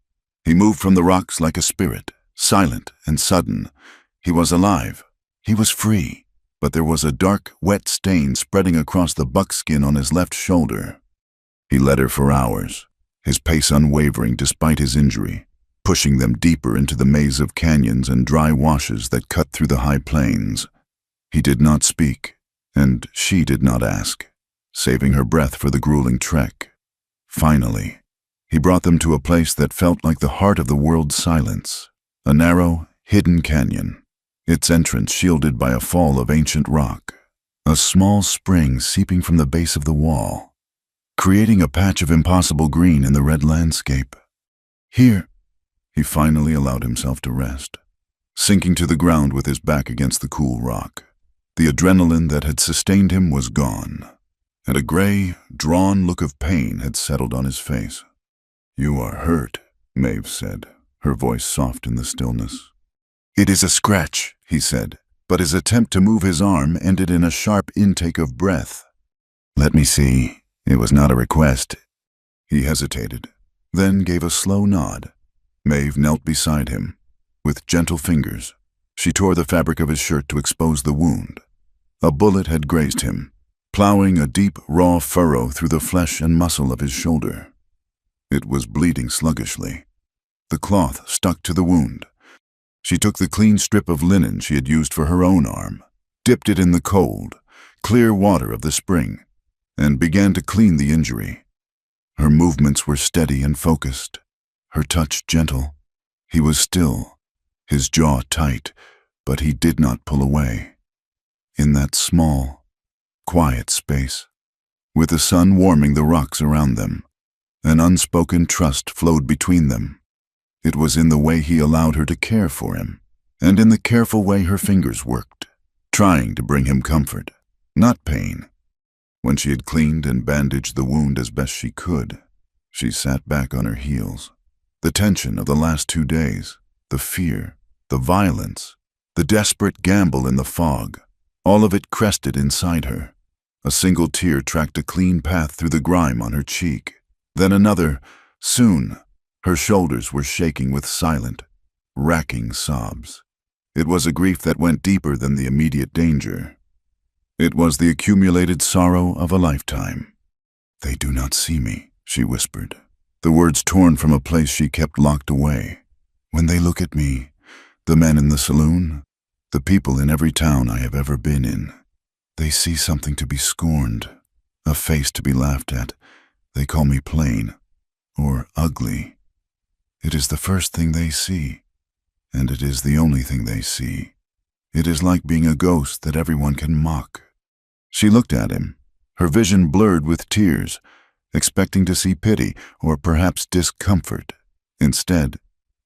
He moved from the rocks like a spirit, silent and sudden. He was alive. He was free. But there was a dark, wet stain spreading across the buckskin on his left shoulder. He led her for hours, his pace unwavering despite his injury, pushing them deeper into the maze of canyons and dry washes that cut through the high plains. He did not speak, and she did not ask, saving her breath for the grueling trek. Finally, he brought them to a place that felt like the heart of the world's silence, a narrow, hidden canyon, its entrance shielded by a fall of ancient rock, a small spring seeping from the base of the wall, creating a patch of impossible green in the red landscape. Here, he finally allowed himself to rest, sinking to the ground with his back against the cool rock. The adrenaline that had sustained him was gone, and a gray, drawn look of pain had settled on his face. "You are hurt," Maeve said, her voice soft in the stillness. "It is a scratch," he said, but his attempt to move his arm ended in a sharp intake of breath. "Let me see. It was not a request." He hesitated, then gave a slow nod. Maeve knelt beside him. With gentle fingers, she tore the fabric of his shirt to expose the wound. A bullet had grazed him, plowing a deep, raw furrow through the flesh and muscle of his shoulder. It was bleeding sluggishly. The cloth stuck to the wound. She took the clean strip of linen she had used for her own arm, dipped it in the cold, clear water of the spring, and began to clean the injury. Her movements were steady and focused, her touch gentle. He was still, his jaw tight, but he did not pull away. In that small, quiet space, with the sun warming the rocks around them, an unspoken trust flowed between them. It was in the way he allowed her to care for him, and in the careful way her fingers worked, trying to bring him comfort, not pain. When she had cleaned and bandaged the wound as best she could, she sat back on her heels. The tension of the last 2 days, the fear, the violence, the desperate gamble in the fog, all of it crested inside her. A single tear tracked a clean path through the grime on her cheek. Then another. Soon, her shoulders were shaking with silent, racking sobs. It was a grief that went deeper than the immediate danger. It was the accumulated sorrow of a lifetime. "They do not see me," she whispered, the words torn from a place she kept locked away. "When they look at me, the men in the saloon, the people in every town I have ever been in, they see something to be scorned, a face to be laughed at. They call me plain or ugly. It is the first thing they see, and it is the only thing they see. It is like being a ghost that everyone can mock." She looked at him, her vision blurred with tears, expecting to see pity or perhaps discomfort. Instead,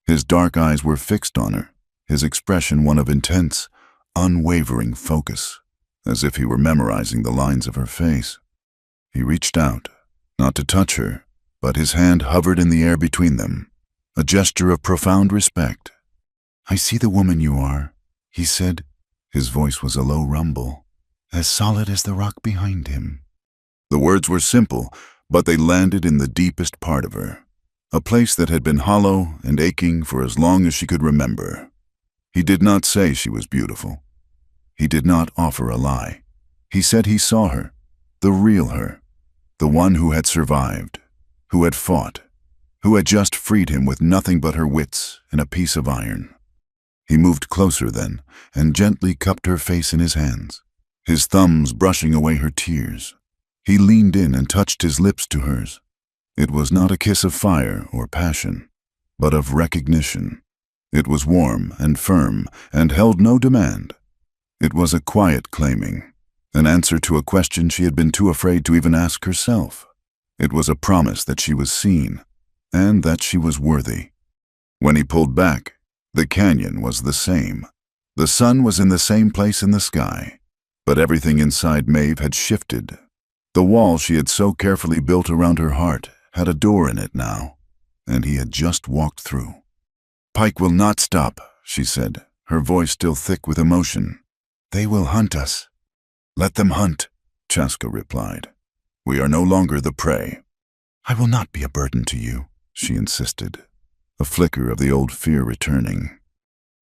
his dark eyes were fixed on her, his expression one of intense, unwavering focus, as if he were memorizing the lines of her face. He reached out, not to touch her, but his hand hovered in the air between them, a gesture of profound respect. "I see the woman you are," he said. His voice was a low rumble, as solid as the rock behind him. The words were simple, but they landed in the deepest part of her, a place that had been hollow and aching for as long as she could remember. He did not say she was beautiful. He did not offer a lie. He said he saw her, the real her, the one who had survived, who had fought, who had just freed him with nothing but her wits and a piece of iron. He moved closer then, and gently cupped her face in his hands, his thumbs brushing away her tears. He leaned in and touched his lips to hers. It was not a kiss of fire or passion, but of recognition. It was warm and firm and held no demand. It was a quiet claiming, an answer to a question she had been too afraid to even ask herself. It was a promise that she was seen, and that she was worthy. When he pulled back, the canyon was the same. The sun was in the same place in the sky, but everything inside Maeve had shifted. The wall she had so carefully built around her heart had a door in it now, and he had just walked through. "Pike will not stop," she said, her voice still thick with emotion. "They will hunt us." "Let them hunt," Chaska replied. "We are no longer the prey." "I will not be a burden to you," she insisted, a flicker of the old fear returning.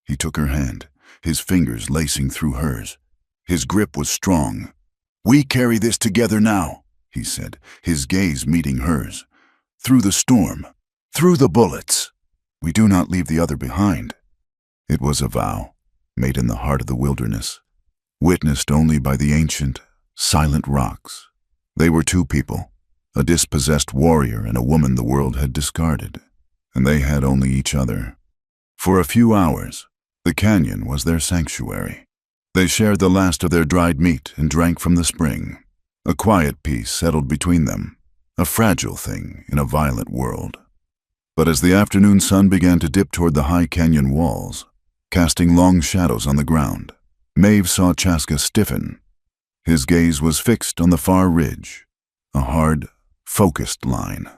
He took her hand, his fingers lacing through hers. His grip was strong. "We carry this together now," he said, his gaze meeting hers. "Through the storm, through the bullets. We do not leave the other behind." It was a vow, made in the heart of the wilderness, witnessed only by the ancient, silent rocks. They were two people, a dispossessed warrior and a woman the world had discarded, and they had only each other. For a few hours, the canyon was their sanctuary. They shared the last of their dried meat and drank from the spring. A quiet peace settled between them, a fragile thing in a violent world. But as the afternoon sun began to dip toward the high canyon walls, casting long shadows on the ground, Maeve saw Chaska stiffen. His gaze was fixed on the far ridge, a hard, focused line.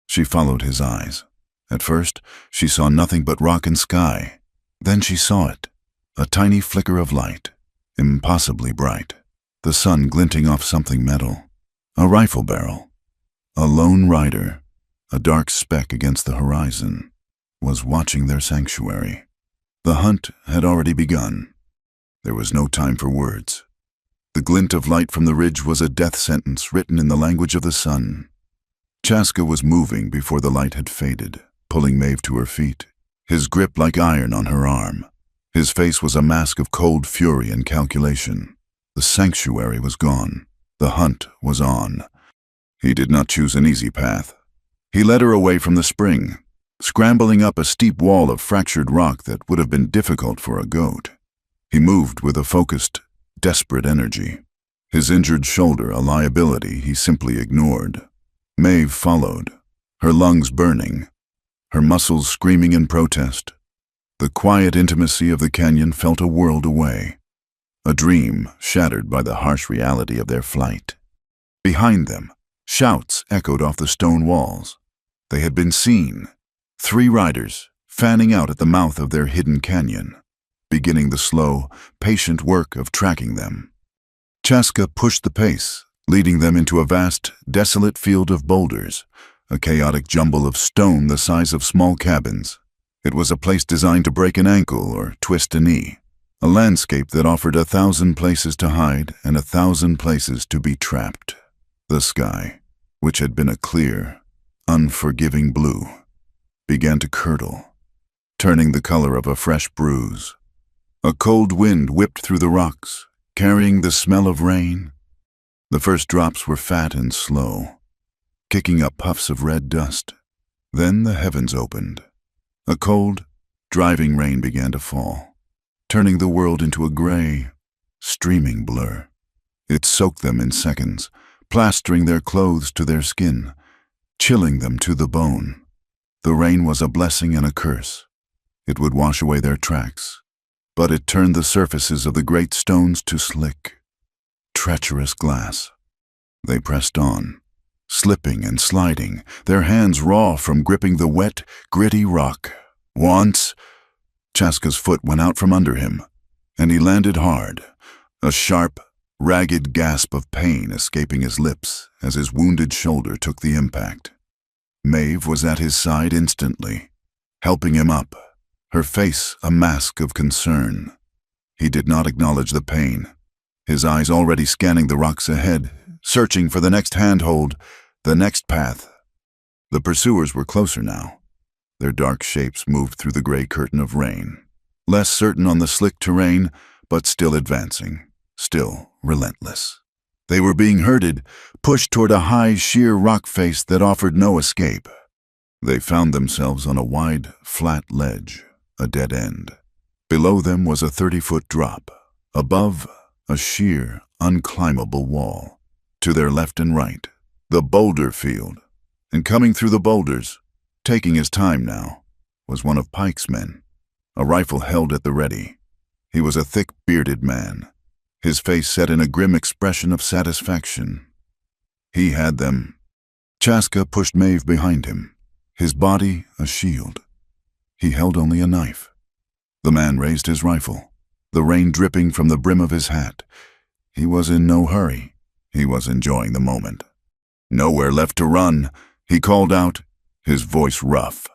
She followed his eyes. At first, she saw nothing but rock and sky. Then she saw it, a tiny flicker of light, impossibly bright, the sun glinting off something metal. A rifle barrel. A lone rider, a dark speck against the horizon, was watching their sanctuary. The hunt had already begun. There was no time for words. The glint of light from the ridge was a death sentence written in the language of the sun. Chaska was moving before the light had faded, pulling Maeve to her feet, his grip like iron on her arm. His face was a mask of cold fury and calculation. The sanctuary was gone. The hunt was on. He did not choose an easy path. He led her away from the spring, scrambling up a steep wall of fractured rock that would have been difficult for a goat. He moved with a focused, desperate energy, his injured shoulder a liability he simply ignored. Maeve followed, her lungs burning, her muscles screaming in protest. The quiet intimacy of the canyon felt a world away, a dream shattered by the harsh reality of their flight. Behind them, shouts echoed off the stone walls. They had been seen, 3 riders fanning out at the mouth of their hidden canyon, beginning the slow, patient work of tracking them. Chaska pushed the pace, leading them into a vast, desolate field of boulders, a chaotic jumble of stone the size of small cabins. It was a place designed to break an ankle or twist a knee, a landscape that offered 1,000 places to hide and 1,000 places to be trapped. The sky, which had been a clear, unforgiving blue, began to curdle, turning the color of a fresh bruise. A cold wind whipped through the rocks, carrying the smell of rain. The first drops were fat and slow, kicking up puffs of red dust. Then the heavens opened. A cold, driving rain began to fall, turning the world into a gray, streaming blur. It soaked them in seconds, plastering their clothes to their skin, chilling them to the bone. The rain was a blessing and a curse. It would wash away their tracks, but it turned the surfaces of the great stones to slick, treacherous glass. They pressed on, slipping and sliding, their hands raw from gripping the wet, gritty rock. Once, Chaska's foot went out from under him, and he landed hard, a sharp, ragged gasp of pain escaping his lips as his wounded shoulder took the impact. Maeve was at his side instantly, helping him up, her face a mask of concern. He did not acknowledge the pain, his eyes already scanning the rocks ahead, searching for the next handhold, the next path. The pursuers were closer now. Their dark shapes moved through the gray curtain of rain, less certain on the slick terrain, but still advancing, still relentless. They were being herded, pushed toward a high, sheer rock face that offered no escape. They found themselves on a wide, flat ledge, a dead end. Below them was a 30-foot drop. Above, a sheer, unclimbable wall. To their left and right, the boulder field. And coming through the boulders, taking his time now, was one of Pike's men, a rifle held at the ready. He was a thick, bearded man, his face set in a grim expression of satisfaction. He had them. Chaska pushed Maeve behind him, his body a shield. He held only a knife. The man raised his rifle, the rain dripping from the brim of his hat. He was in no hurry. He was enjoying the moment. "Nowhere left to run," he called out, his voice rough.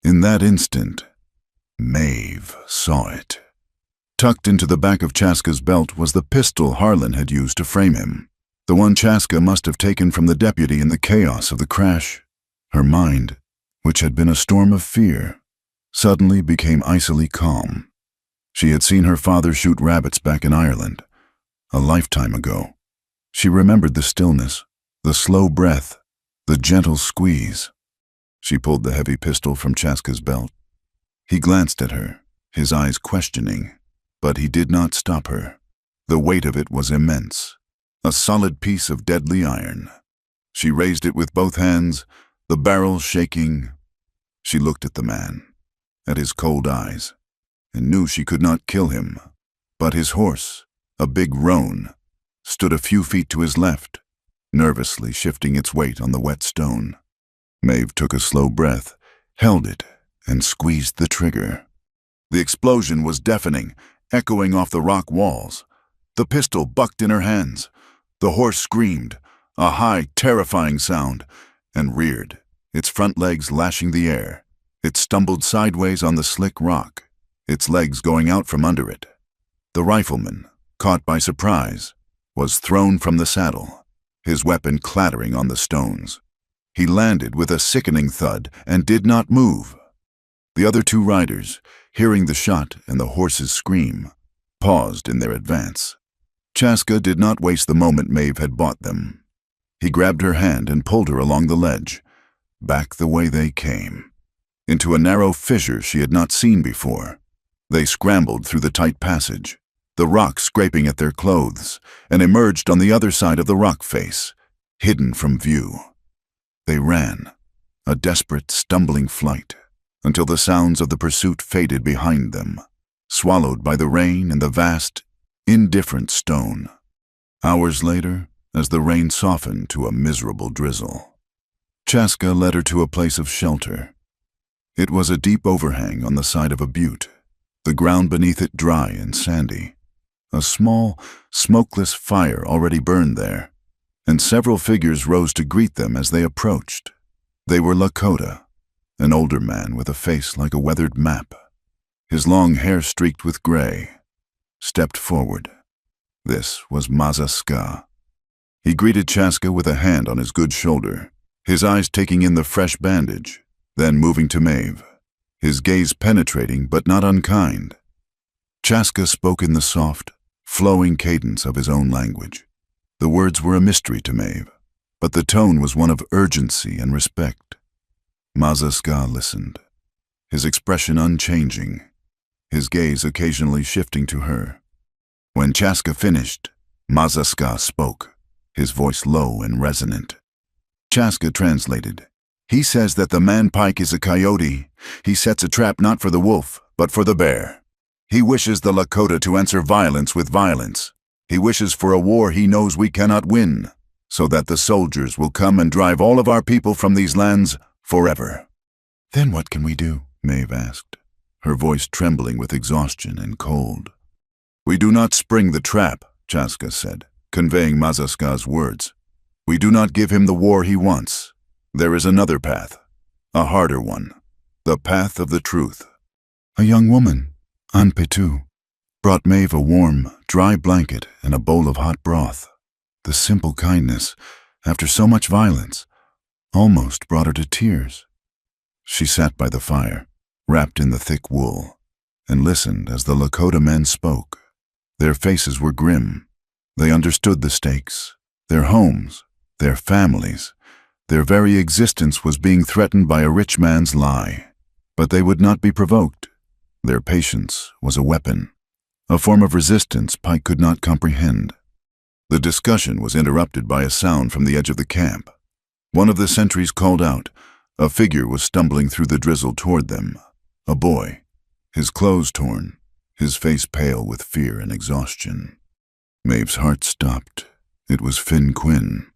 In that instant, Maeve saw it. Tucked into the back of Chaska's belt was the pistol Harlan had used to frame him, the one Chaska must have taken from the deputy in the chaos of the crash. Her mind, which had been a storm of fear, suddenly became icily calm. She had seen her father shoot rabbits back in Ireland, a lifetime ago. She remembered the stillness, the slow breath, the gentle squeeze. She pulled the heavy pistol from Chaska's belt. He glanced at her, his eyes questioning, but he did not stop her. The weight of it was immense, a solid piece of deadly iron. She raised it with both hands, the barrel shaking. She looked at the man, at his cold eyes, and knew she could not kill him. But his horse, a big roan, stood a few feet to his left, nervously shifting its weight on the wet stone. Maeve took a slow breath, held it, and squeezed the trigger. The explosion was deafening, echoing off the rock walls. The pistol bucked in her hands. The horse screamed, a high, terrifying sound, and reared, its front legs lashing the air. It stumbled sideways on the slick rock, its legs going out from under it. The rifleman, caught by surprise, was thrown from the saddle, his weapon clattering on the stones. He landed with a sickening thud and did not move. The other two riders, hearing the shot and the horse's scream, paused in their advance. Chaska did not waste the moment Maeve had bought them. He grabbed her hand and pulled her along the ledge, back the way they came, into a narrow fissure she had not seen before. They scrambled through the tight passage, the rock scraping at their clothes, and emerged on the other side of the rock face, hidden from view. They ran, a desperate, stumbling flight, until the sounds of the pursuit faded behind them, swallowed by the rain and the vast, indifferent stone. Hours later, as the rain softened to a miserable drizzle, Chaska led her to a place of shelter. It was a deep overhang on the side of a butte, the ground beneath it dry and sandy. A small, smokeless fire already burned there, and several figures rose to greet them as they approached. They were Lakota, an older man with a face like a weathered map, his long hair streaked with gray, stepped forward. This was Mazaska. He greeted Chaska with a hand on his good shoulder, his eyes taking in the fresh bandage, then moving to Maeve, his gaze penetrating but not unkind. Chaska spoke in the soft, flowing cadence of his own language. The words were a mystery to Maeve, but the tone was one of urgency and respect. Mazaska listened, his expression unchanging, his gaze occasionally shifting to her. When Chaska finished, Mazaska spoke, his voice low and resonant. Chaska translated. "He says that the man Pike is a coyote. He sets a trap not for the wolf, but for the bear. He wishes the Lakota to answer violence with violence. He wishes for a war he knows we cannot win, so that the soldiers will come and drive all of our people from these lands forever." "Then what can we do?" Maeve asked, her voice trembling with exhaustion and cold. "We do not spring the trap," Chaska said, conveying Mazaska's words. "We do not give him the war he wants. There is another path, a harder one, the path of the truth." A young woman, Anpetu, brought Maeve a warm, dry blanket and a bowl of hot broth. The simple kindness, after so much violence, almost brought her to tears. She sat by the fire, wrapped in the thick wool, and listened as the Lakota men spoke. Their faces were grim. They understood the stakes, their homes, their families. Their very existence was being threatened by a rich man's lie. But they would not be provoked. Their patience was a weapon, a form of resistance Pike could not comprehend. The discussion was interrupted by a sound from the edge of the camp. One of the sentries called out. A figure was stumbling through the drizzle toward them. A boy, his clothes torn, his face pale with fear and exhaustion. Maeve's heart stopped. It was Finn Quinn.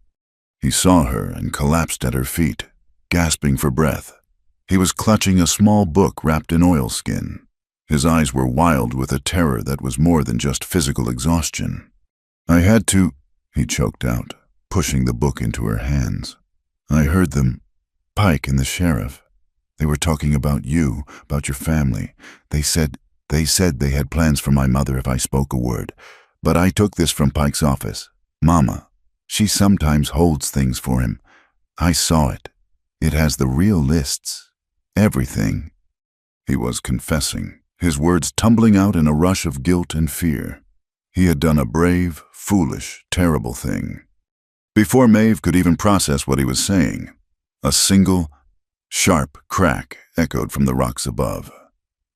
He saw her and collapsed at her feet, gasping for breath. He was clutching a small book wrapped in oilskin. His eyes were wild with a terror that was more than just physical exhaustion. "I had to," he choked out, pushing the book into her hands. "I heard them. Pike and the sheriff. They were talking about you, about your family. They said they had plans for my mother if I spoke a word. But I took this from Pike's office. Mama. She sometimes holds things for him. I saw it. It has the real lists. Everything." He was confessing, his words tumbling out in a rush of guilt and fear. He had done a brave, foolish, terrible thing. Before Maeve could even process what he was saying, a single, sharp crack echoed from the rocks above.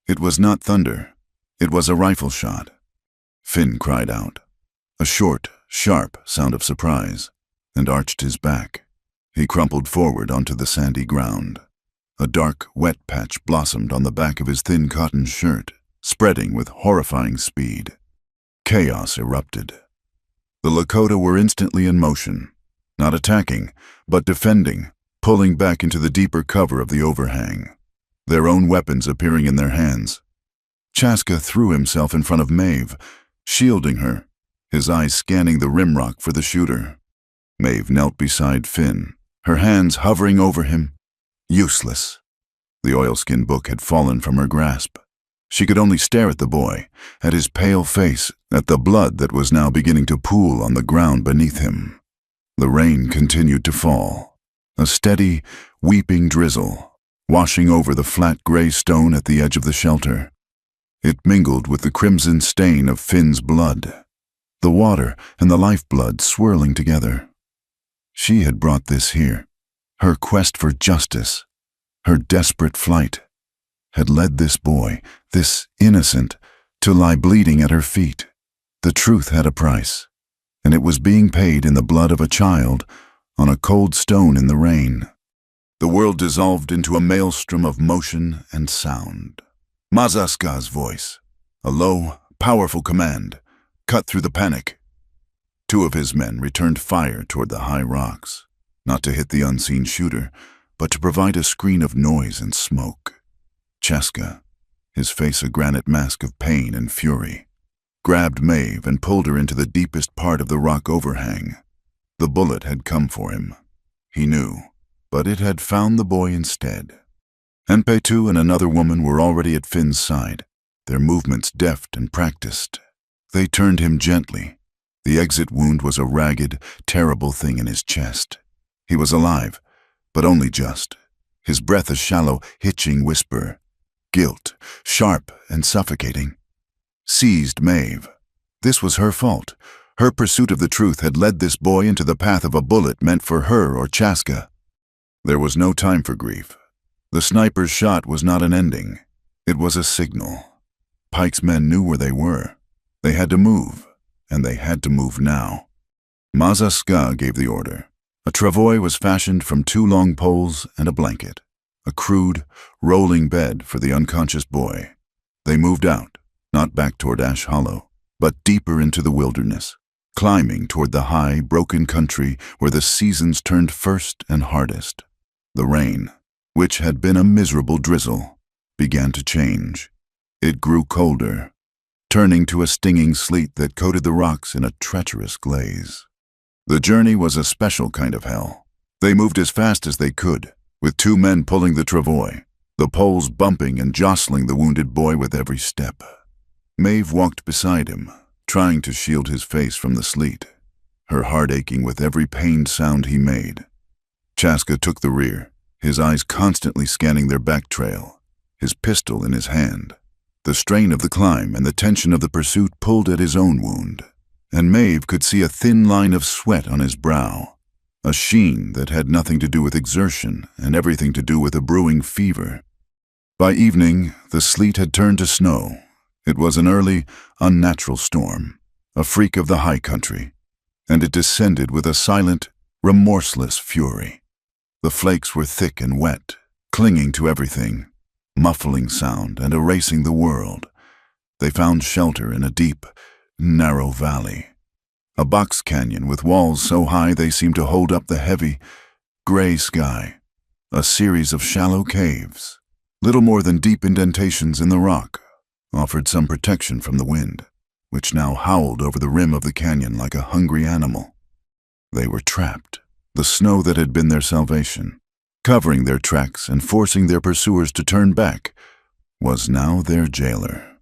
It was not thunder. It was a rifle shot. Finn cried out, a short, sharp sound of surprise, and arched his back. He crumpled forward onto the sandy ground. A dark, wet patch blossomed on the back of his thin cotton shirt, spreading with horrifying speed. Chaos erupted. The Lakota were instantly in motion, not attacking, but defending, pulling back into the deeper cover of the overhang, their own weapons appearing in their hands. Chaska threw himself in front of Maeve, shielding her, his eyes scanning the rimrock for the shooter. Maeve knelt beside Finn, her hands hovering over him. Useless. The oilskin book had fallen from her grasp. She could only stare at the boy, at his pale face, at the blood that was now beginning to pool on the ground beneath him. The rain continued to fall, a steady, weeping drizzle, washing over the flat gray stone at the edge of the shelter. It mingled with the crimson stain of Finn's blood, the water and the lifeblood swirling together. She had brought this here. Her quest for justice, her desperate flight, had led this boy, this innocent, to lie bleeding at her feet. The truth had a price, and it was being paid in the blood of a child on a cold stone in the rain. The world dissolved into a maelstrom of motion and sound. Mazaska's voice, a low, powerful command, cut through the panic. Two of his men returned fire toward the high rocks, not to hit the unseen shooter, but to provide a screen of noise and smoke. Chaska, his face a granite mask of pain and fury, grabbed Maeve and pulled her into the deepest part of the rock overhang. The bullet had come for him. He knew, but it had found the boy instead. Enpetu and another woman were already at Finn's side, their movements deft and practiced. They turned him gently. The exit wound was a ragged, terrible thing in his chest. He was alive, but only just. His breath a shallow, hitching whisper. Guilt, sharp and suffocating. Seized Maeve. This was her fault. Her pursuit of the truth had led this boy into the path of a bullet meant for her or Chaska. There was no time for grief. The sniper's shot was not an ending. It was a signal. Pike's men knew where they were. They had to move, and they had to move now. Mazaska gave the order. A travois was fashioned from 2 long poles and a blanket, a crude, rolling bed for the unconscious boy. They moved out, not back toward Ash Hollow, but deeper into the wilderness, climbing toward the high, broken country where the seasons turned first and hardest. The rain, which had been a miserable drizzle, began to change. It grew colder, turning to a stinging sleet that coated the rocks in a treacherous glaze. The journey was a special kind of hell. They moved as fast as they could, with 2 men pulling the travois, the poles bumping and jostling the wounded boy with every step. Maeve walked beside him, trying to shield his face from the sleet, her heart aching with every pained sound he made. Chaska took the rear, his eyes constantly scanning their back trail, his pistol in his hand. The strain of the climb and the tension of the pursuit pulled at his own wound, and Maeve could see a thin line of sweat on his brow, a sheen that had nothing to do with exertion and everything to do with a brewing fever. By evening, the sleet had turned to snow. It was an early, unnatural storm, a freak of the high country, and it descended with a silent, remorseless fury. The flakes were thick and wet, clinging to everything. muffling sound and erasing the world. They found shelter in a deep, narrow valley. A box canyon with walls so high they seemed to hold up the heavy, gray sky. A series of shallow caves, little more than deep indentations in the rock, offered some protection from the wind, which now howled over the rim of the canyon like a hungry animal. They were trapped, the snow that had been their salvation, covering their tracks and forcing their pursuers to turn back, was now their jailer.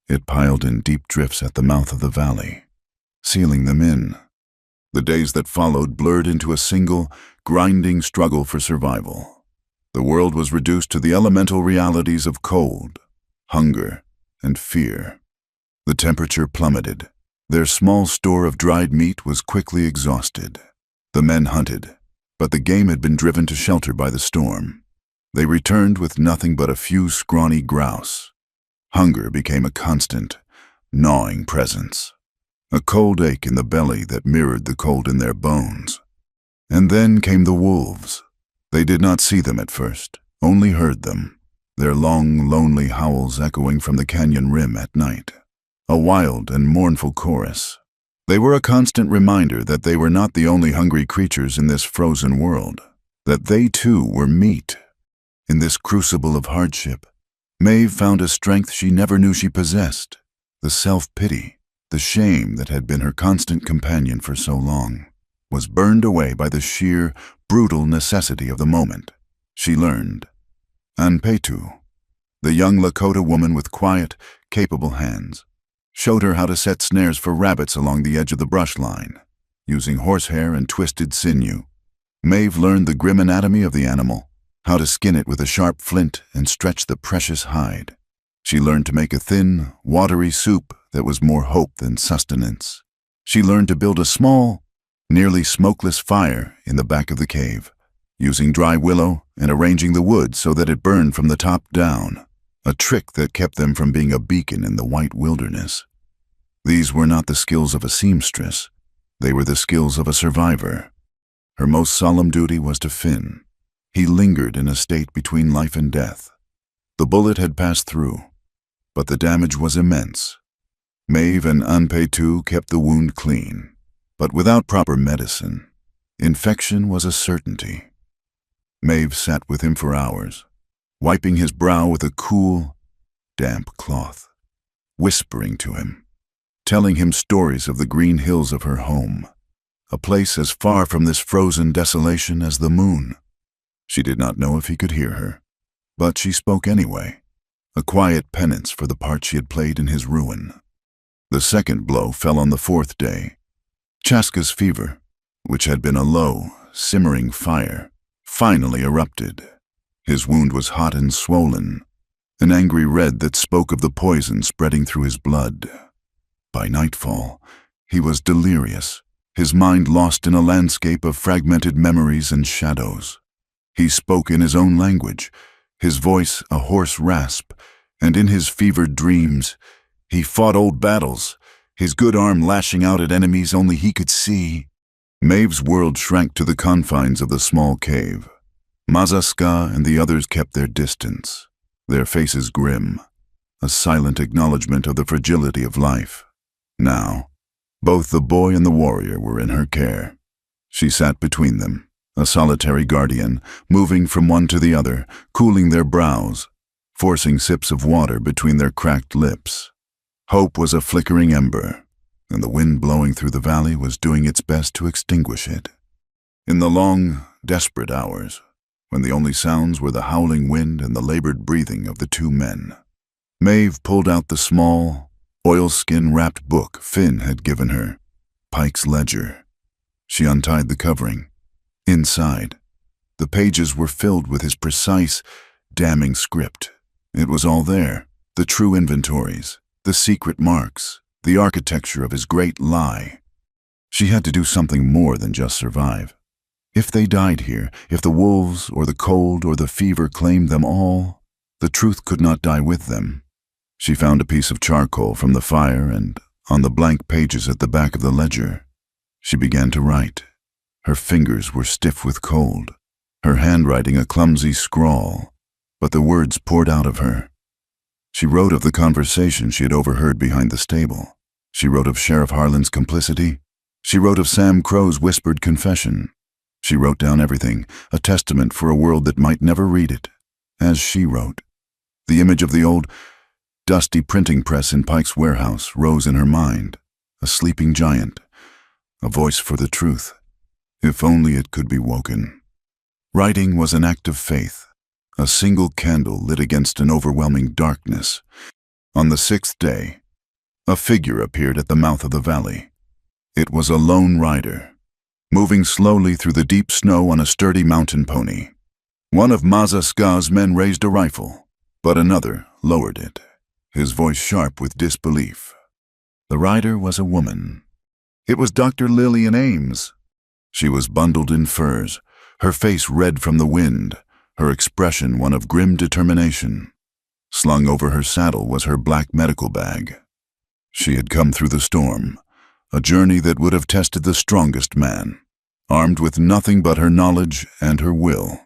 It piled in deep drifts at the mouth of the valley, sealing them in. The days that followed blurred into a single, grinding struggle for survival. The world was reduced to the elemental realities of cold, hunger, and fear. The temperature plummeted. Their small store of dried meat was quickly exhausted. The men hunted, but the game had been driven to shelter by the storm. They returned with nothing but a few scrawny grouse. Hunger became a constant, gnawing presence. A cold ache in the belly that mirrored the cold in their bones. And then came the wolves. They did not see them at first, only heard them, their long, lonely howls echoing from the canyon rim at night. A wild and mournful chorus. They were a constant reminder that they were not the only hungry creatures in this frozen world, that they too were meat. In this crucible of hardship, Maeve found a strength she never knew she possessed, the self-pity, the shame that had been her constant companion for so long, was burned away by the sheer, brutal necessity of the moment. She learned. Untamed, the young Lakota woman with quiet, capable hands, showed her how to set snares for rabbits along the edge of the brush line, using horsehair and twisted sinew. Maeve learned the grim anatomy of the animal, how to skin it with a sharp flint and stretch the precious hide. She learned to make a thin, watery soup that was more hope than sustenance. She learned to build a small, nearly smokeless fire in the back of the cave, using dry willow and arranging the wood so that it burned from the top down, a trick that kept them from being a beacon in the white wilderness. These were not the skills of a seamstress. They were the skills of a survivor. Her most solemn duty was to Finn. He lingered in a state between life and death. The bullet had passed through, but the damage was immense. Maeve and Untamed kept the wound clean, but without proper medicine, infection was a certainty. Maeve sat with him for hours, wiping his brow with a cool, damp cloth, whispering to him, telling him stories of the green hills of her home, a place as far from this frozen desolation as the moon. She did not know if he could hear her, but she spoke anyway, a quiet penance for the part she had played in his ruin. The second blow fell on the fourth day. Chaska's fever, which had been a low, simmering fire, finally erupted. His wound was hot and swollen, an angry red that spoke of the poison spreading through his blood. By nightfall, he was delirious, his mind lost in a landscape of fragmented memories and shadows. He spoke in his own language, his voice a hoarse rasp, and in his fevered dreams, he fought old battles, his good arm lashing out at enemies only he could see. Maeve's world shrank to the confines of the small cave. Mazaska and the others kept their distance, their faces grim, a silent acknowledgement of the fragility of life. Now, both the boy and the warrior were in her care. She sat between them, a solitary guardian, moving from one to the other, cooling their brows, forcing sips of water between their cracked lips. Hope was a flickering ember, and the wind blowing through the valley was doing its best to extinguish it. In the long, desperate hours, when the only sounds were the howling wind and the labored breathing of the two men, Maeve pulled out the small, oilskin-wrapped book Finn had given her, Pike's Ledger. She untied the covering. Inside, the pages were filled with his precise, damning script. It was all there, the true inventories, the secret marks, the architecture of his great lie. She had to do something more than just survive. If they died here, if the wolves or the cold or the fever claimed them all, the truth could not die with them. She found a piece of charcoal from the fire and, on the blank pages at the back of the ledger, she began to write. Her fingers were stiff with cold, her handwriting a clumsy scrawl, but the words poured out of her. She wrote of the conversation she had overheard behind the stable. She wrote of Sheriff Harlan's complicity. She wrote of Sam Crow's whispered confession. She wrote down everything, a testament for a world that might never read it. As she wrote, the image of the old, dusty printing press in Pike's warehouse rose in her mind, a sleeping giant, a voice for the truth. If only it could be woken. Writing was an act of faith, a single candle lit against an overwhelming darkness. On the 6th day, a figure appeared at the mouth of the valley. It was a lone rider, moving slowly through the deep snow on a sturdy mountain pony. One of Maza Ska's men raised a rifle, but another lowered it, his voice sharp with disbelief. The rider was a woman. It was Dr. Lillian Ames. She was bundled in furs, her face red from the wind, her expression one of grim determination. Slung over her saddle was her black medical bag. She had come through the storm, a journey that would have tested the strongest man, armed with nothing but her knowledge and her will.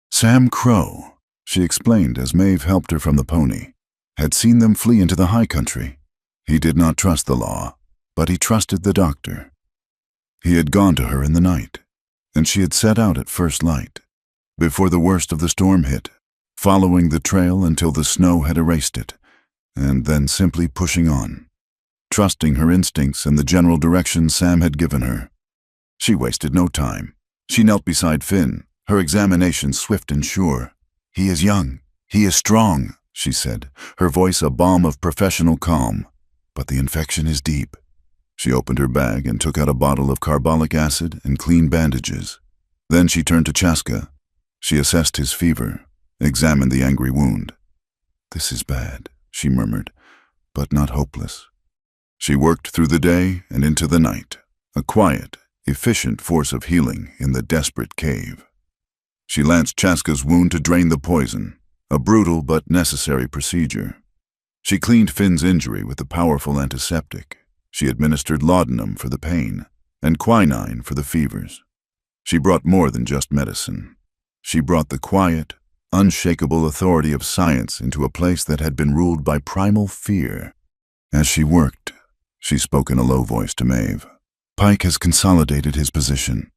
Sam Crow, she explained as Maeve helped her from the pony, had seen them flee into the high country. He did not trust the law, but he trusted the doctor. He had gone to her in the night, and she had set out at first light, before the worst of the storm hit, following the trail until the snow had erased it, and then simply pushing on, trusting her instincts and the general direction Sam had given her. She wasted no time. She knelt beside Finn, her examination swift and sure. "He is young. He is strong," she said, her voice a balm of professional calm. "But the infection is deep." She opened her bag and took out a bottle of carbolic acid and clean bandages. Then she turned to Chaska. She assessed his fever, examined the angry wound. "This is bad," she murmured, "but not hopeless." She worked through the day and into the night, a quiet, efficient force of healing in the desperate cave. She lanced Chaska's wound to drain the poison, a brutal but necessary procedure. She cleaned Finn's injury with a powerful antiseptic. She administered laudanum for the pain and quinine for the fevers. She brought more than just medicine. She brought the quiet, unshakable authority of science into a place that had been ruled by primal fear. As she worked, she spoke in a low voice to Maeve. "Pike has consolidated his position.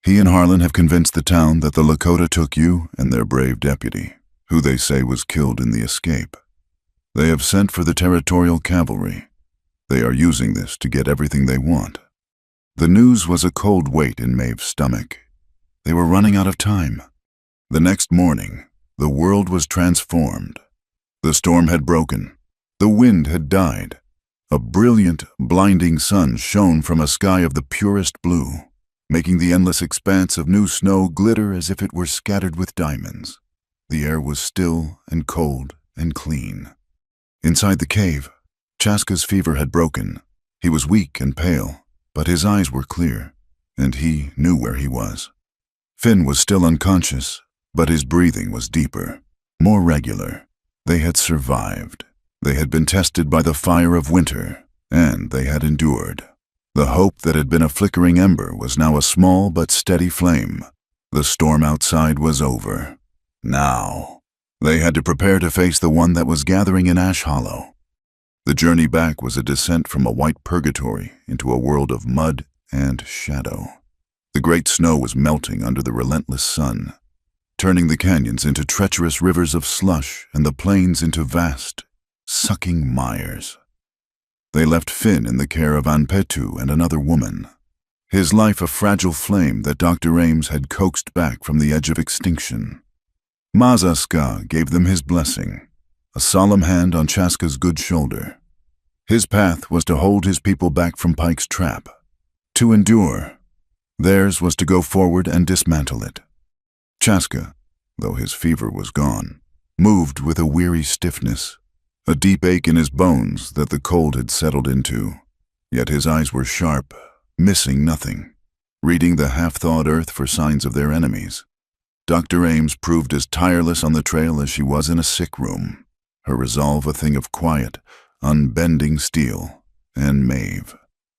He and Harlan have convinced the town that the Lakota took you and their brave deputy, who they say was killed in the escape. They have sent for the territorial cavalry. They are using this to get everything they want." The news was a cold weight in Maeve's stomach. They were running out of time. The next morning, the world was transformed. The storm had broken. The wind had died. A brilliant, blinding sun shone from a sky of the purest blue, making the endless expanse of new snow glitter as if it were scattered with diamonds. The air was still and cold and clean. Inside the cave, Chaska's fever had broken. He was weak and pale, but his eyes were clear, and he knew where he was. Finn was still unconscious, but his breathing was deeper, more regular. They had survived. They had been tested by the fire of winter, and they had endured. The hope that had been a flickering ember was now a small but steady flame. The storm outside was over. Now, they had to prepare to face the one that was gathering in Ash Hollow. The journey back was a descent from a white purgatory into a world of mud and shadow. The great snow was melting under the relentless sun, turning the canyons into treacherous rivers of slush and the plains into vast, sucking mires. They left Finn in the care of Anpetu and another woman, his life a fragile flame that Dr. Ames had coaxed back from the edge of extinction. Maza Ska gave them his blessing, a solemn hand on Chaska's good shoulder. His path was to hold his people back from Pike's trap, to endure. Theirs was to go forward and dismantle it. Chaska, though his fever was gone, moved with a weary stiffness, a deep ache in his bones that the cold had settled into. Yet his eyes were sharp, missing nothing, reading the half-thawed earth for signs of their enemies. Dr. Ames proved as tireless on the trail as she was in a sick room, her resolve a thing of quiet, unbending steel. And Maeve,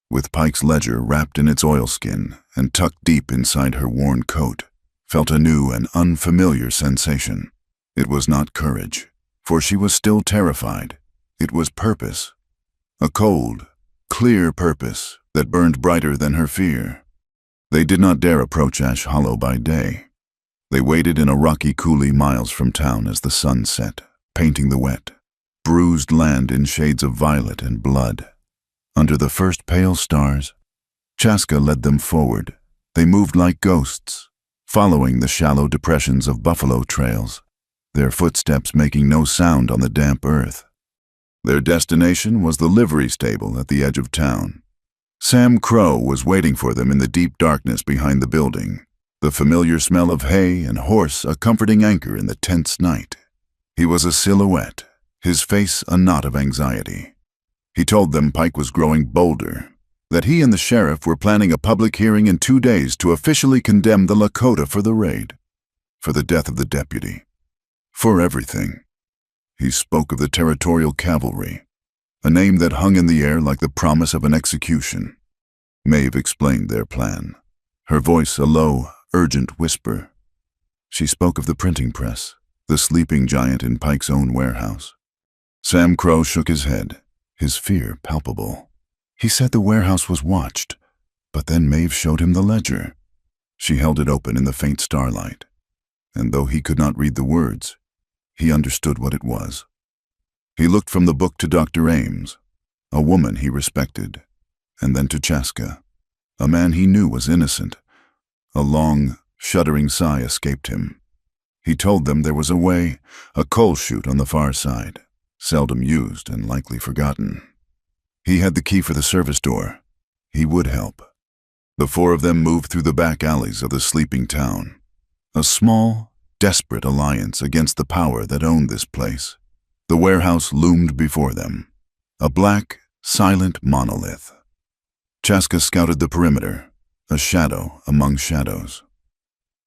with Pike's ledger wrapped in its oilskin and tucked deep inside her worn coat, felt a new and unfamiliar sensation. It was not courage, for she was still terrified. It was purpose. A cold, clear purpose that burned brighter than her fear. They did not dare approach Ash Hollow by day. They waited in a rocky coulee miles from town as the sun set, painting the wet, bruised land in shades of violet and blood. Under the first pale stars, Chaska led them forward. They moved like ghosts, following the shallow depressions of buffalo trails, their footsteps making no sound on the damp earth. Their destination was the livery stable at the edge of town. Sam Crow was waiting for them in the deep darkness behind the building, the familiar smell of hay and horse a comforting anchor in the tense night. He was a silhouette, his face a knot of anxiety. He told them Pike was growing bolder, that he and the sheriff were planning a public hearing in 2 days to officially condemn the Lakota for the raid, for the death of the deputy, for everything. He spoke of the territorial cavalry, a name that hung in the air like the promise of an execution. Maeve explained their plan, her voice a low, urgent whisper. She spoke of the printing press, the sleeping giant in Pike's own warehouse. Sam Crow shook his head, his fear palpable. He said the warehouse was watched, but then Maeve showed him the ledger. She held it open in the faint starlight, and though he could not read the words, he understood what it was. He looked from the book to Dr. Ames, a woman he respected, and then to Chaska, a man he knew was innocent. A long, shuddering sigh escaped him. He told them there was a way, a coal chute on the far side, seldom used and likely forgotten. He had the key for the service door. He would help. The 4 of them moved through the back alleys of the sleeping town, a small, desperate alliance against the power that owned this place. The warehouse loomed before them, a black, silent monolith. Chaska scouted the perimeter, a shadow among shadows,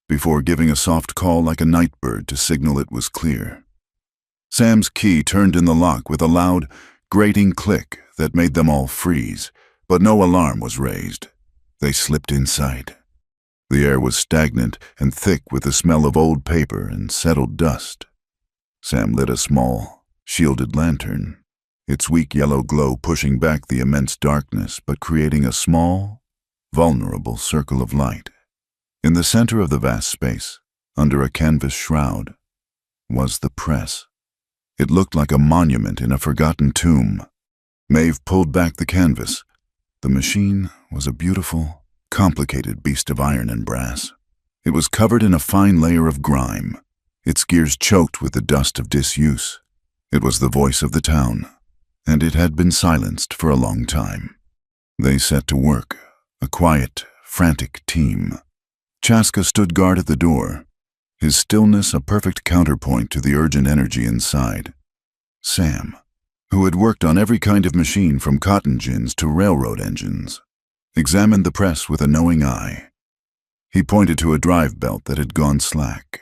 before giving a soft call like a night bird to signal it was clear. Sam's key turned in the lock with a loud, grating click that made them all freeze, but no alarm was raised. They slipped inside. The air was stagnant and thick with the smell of old paper and settled dust. Sam lit a small, shielded lantern, its weak yellow glow pushing back the immense darkness but creating a small, vulnerable circle of light. In the center of the vast space, under a canvas shroud, was the press. It looked like a monument in a forgotten tomb. Maeve pulled back the canvas. The machine was a beautiful, complicated beast of iron and brass. It was covered in a fine layer of grime, its gears choked with the dust of disuse. It was the voice of the town, and it had been silenced for a long time. They set to work, a quiet, frantic team. Chaska stood guard at the door, his stillness a perfect counterpoint to the urgent energy inside. Sam, who had worked on every kind of machine from cotton gins to railroad engines, examined the press with a knowing eye. He pointed to a drive belt that had gone slack,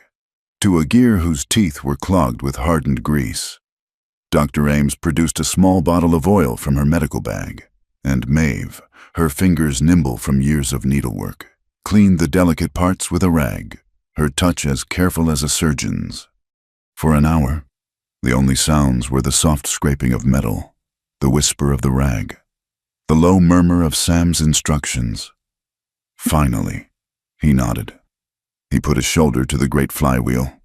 to a gear whose teeth were clogged with hardened grease. Dr. Ames produced a small bottle of oil from her medical bag, and Maeve, her fingers nimble from years of needlework, cleaned the delicate parts with a rag, her touch as careful as a surgeon's. For an hour, the only sounds were the soft scraping of metal, the whisper of the rag, the low murmur of Sam's instructions. Finally, he nodded. He put his shoulder to the great flywheel.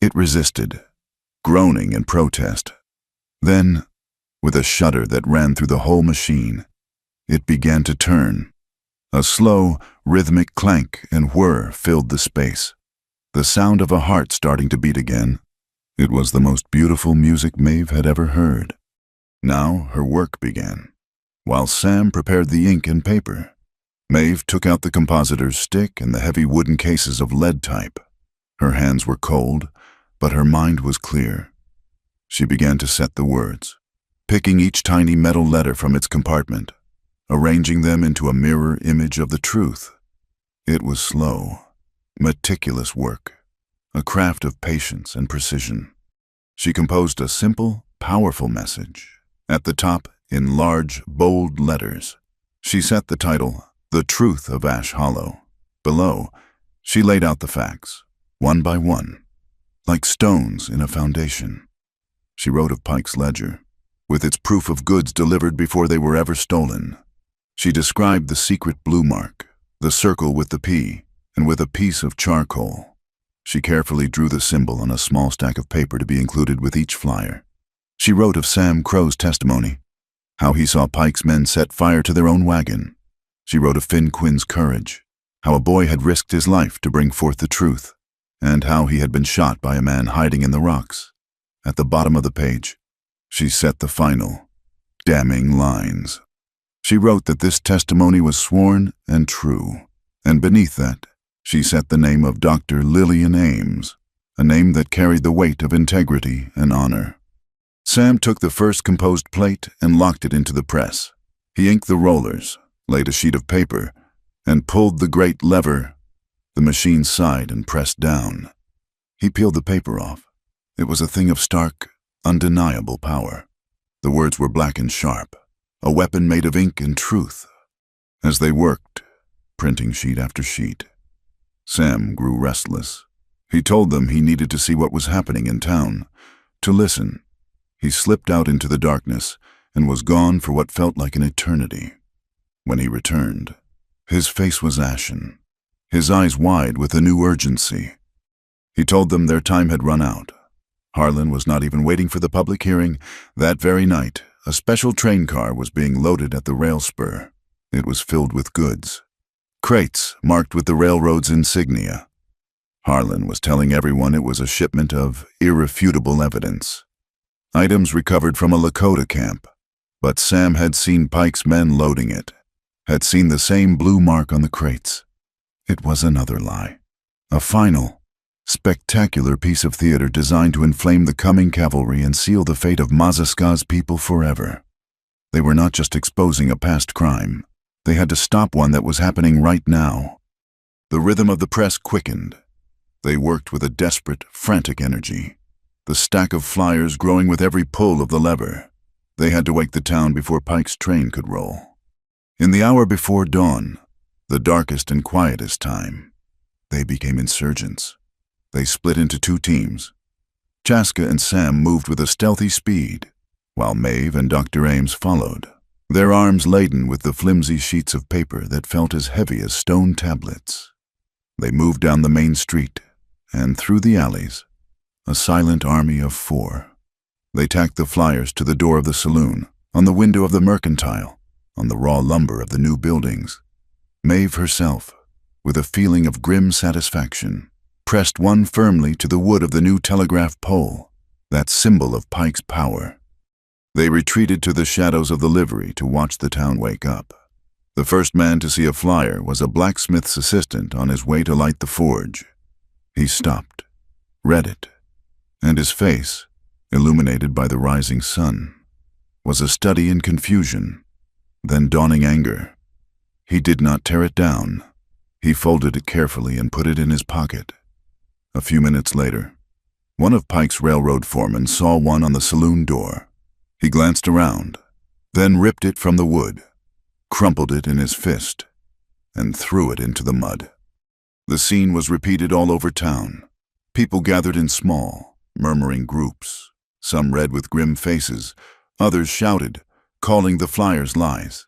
It resisted, groaning in protest. Then, with a shudder that ran through the whole machine, it began to turn. A slow, rhythmic clank and whir filled the space, the sound of a heart starting to beat again. It was the most beautiful music Maeve had ever heard. Now her work began. While Sam prepared the ink and paper, Maeve took out the compositor's stick and the heavy wooden cases of lead type. Her hands were cold, but her mind was clear. She began to set the words, picking each tiny metal letter from its compartment, arranging them into a mirror image of the truth. It was slow, meticulous work, a craft of patience and precision. She composed a simple, powerful message. At the top, in large, bold letters, she set the title, The Truth of Ash Hollow. Below, she laid out the facts, one by one, like stones in a foundation. She wrote of Pike's ledger, with its proof of goods delivered before they were ever stolen. She described the secret blue mark, the circle with the P, and with a piece of charcoal. She carefully drew the symbol on a small stack of paper to be included with each flyer. She wrote of Sam Crow's testimony, how he saw Pike's men set fire to their own wagon. She wrote of Finn Quinn's courage, how a boy had risked his life to bring forth the truth, and how he had been shot by a man hiding in the rocks. At the bottom of the page, she set the final, damning lines. She wrote that this testimony was sworn and true, and beneath that, she set the name of Dr. Lillian Ames, a name that carried the weight of integrity and honor. Sam took the first composed plate and locked it into the press. He inked the rollers, laid a sheet of paper, and pulled the great lever. The machine sighed and pressed down. He peeled the paper off. It was a thing of stark, undeniable power. The words were black and sharp, a weapon made of ink and truth. As they worked, printing sheet after sheet, Sam grew restless. He told them he needed to see what was happening in town, to listen. He slipped out into the darkness and was gone for what felt like an eternity. When he returned, his face was ashen, his eyes wide with a new urgency. He told them their time had run out. Harlan was not even waiting for the public hearing. That very night, a special train car was being loaded at the rail spur. It was filled with goods, crates marked with the railroad's insignia. Harlan was telling everyone it was a shipment of irrefutable evidence, items recovered from a Lakota camp. But Sam had seen Pike's men loading it, had seen the same blue mark on the crates. It was another lie, a final, spectacular piece of theater designed to inflame the coming cavalry and seal the fate of Mazaska's people forever. They were not just exposing a past crime. They had to stop one that was happening right now. The rhythm of the press quickened. They worked with a desperate, frantic energy, the stack of flyers growing with every pull of the lever. They had to wake the town before Pike's train could roll. In the hour before dawn, the darkest and quietest time, they became insurgents. They split into two teams. Chaska and Sam moved with a stealthy speed, while Maeve and Dr. Ames followed, their arms laden with the flimsy sheets of paper that felt as heavy as stone tablets. They moved down the main street and through the alleys, a silent army of four. They tacked the flyers to the door of the saloon, on the window of the mercantile, on the raw lumber of the new buildings. Maeve herself, with a feeling of grim satisfaction, pressed one firmly to the wood of the new telegraph pole, that symbol of Pike's power. They retreated to the shadows of the livery to watch the town wake up. The first man to see a flyer was a blacksmith's assistant on his way to light the forge. He stopped, read it, and his face, illuminated by the rising sun, was a study in confusion, then dawning anger. He did not tear it down. He folded it carefully and put it in his pocket. A few minutes later, one of Pike's railroad foremen saw one on the saloon door. He glanced around, then ripped it from the wood, crumpled it in his fist, and threw it into the mud. The scene was repeated all over town. People gathered in small, murmuring groups. Some read with grim faces, others shouted, calling the flyers lies.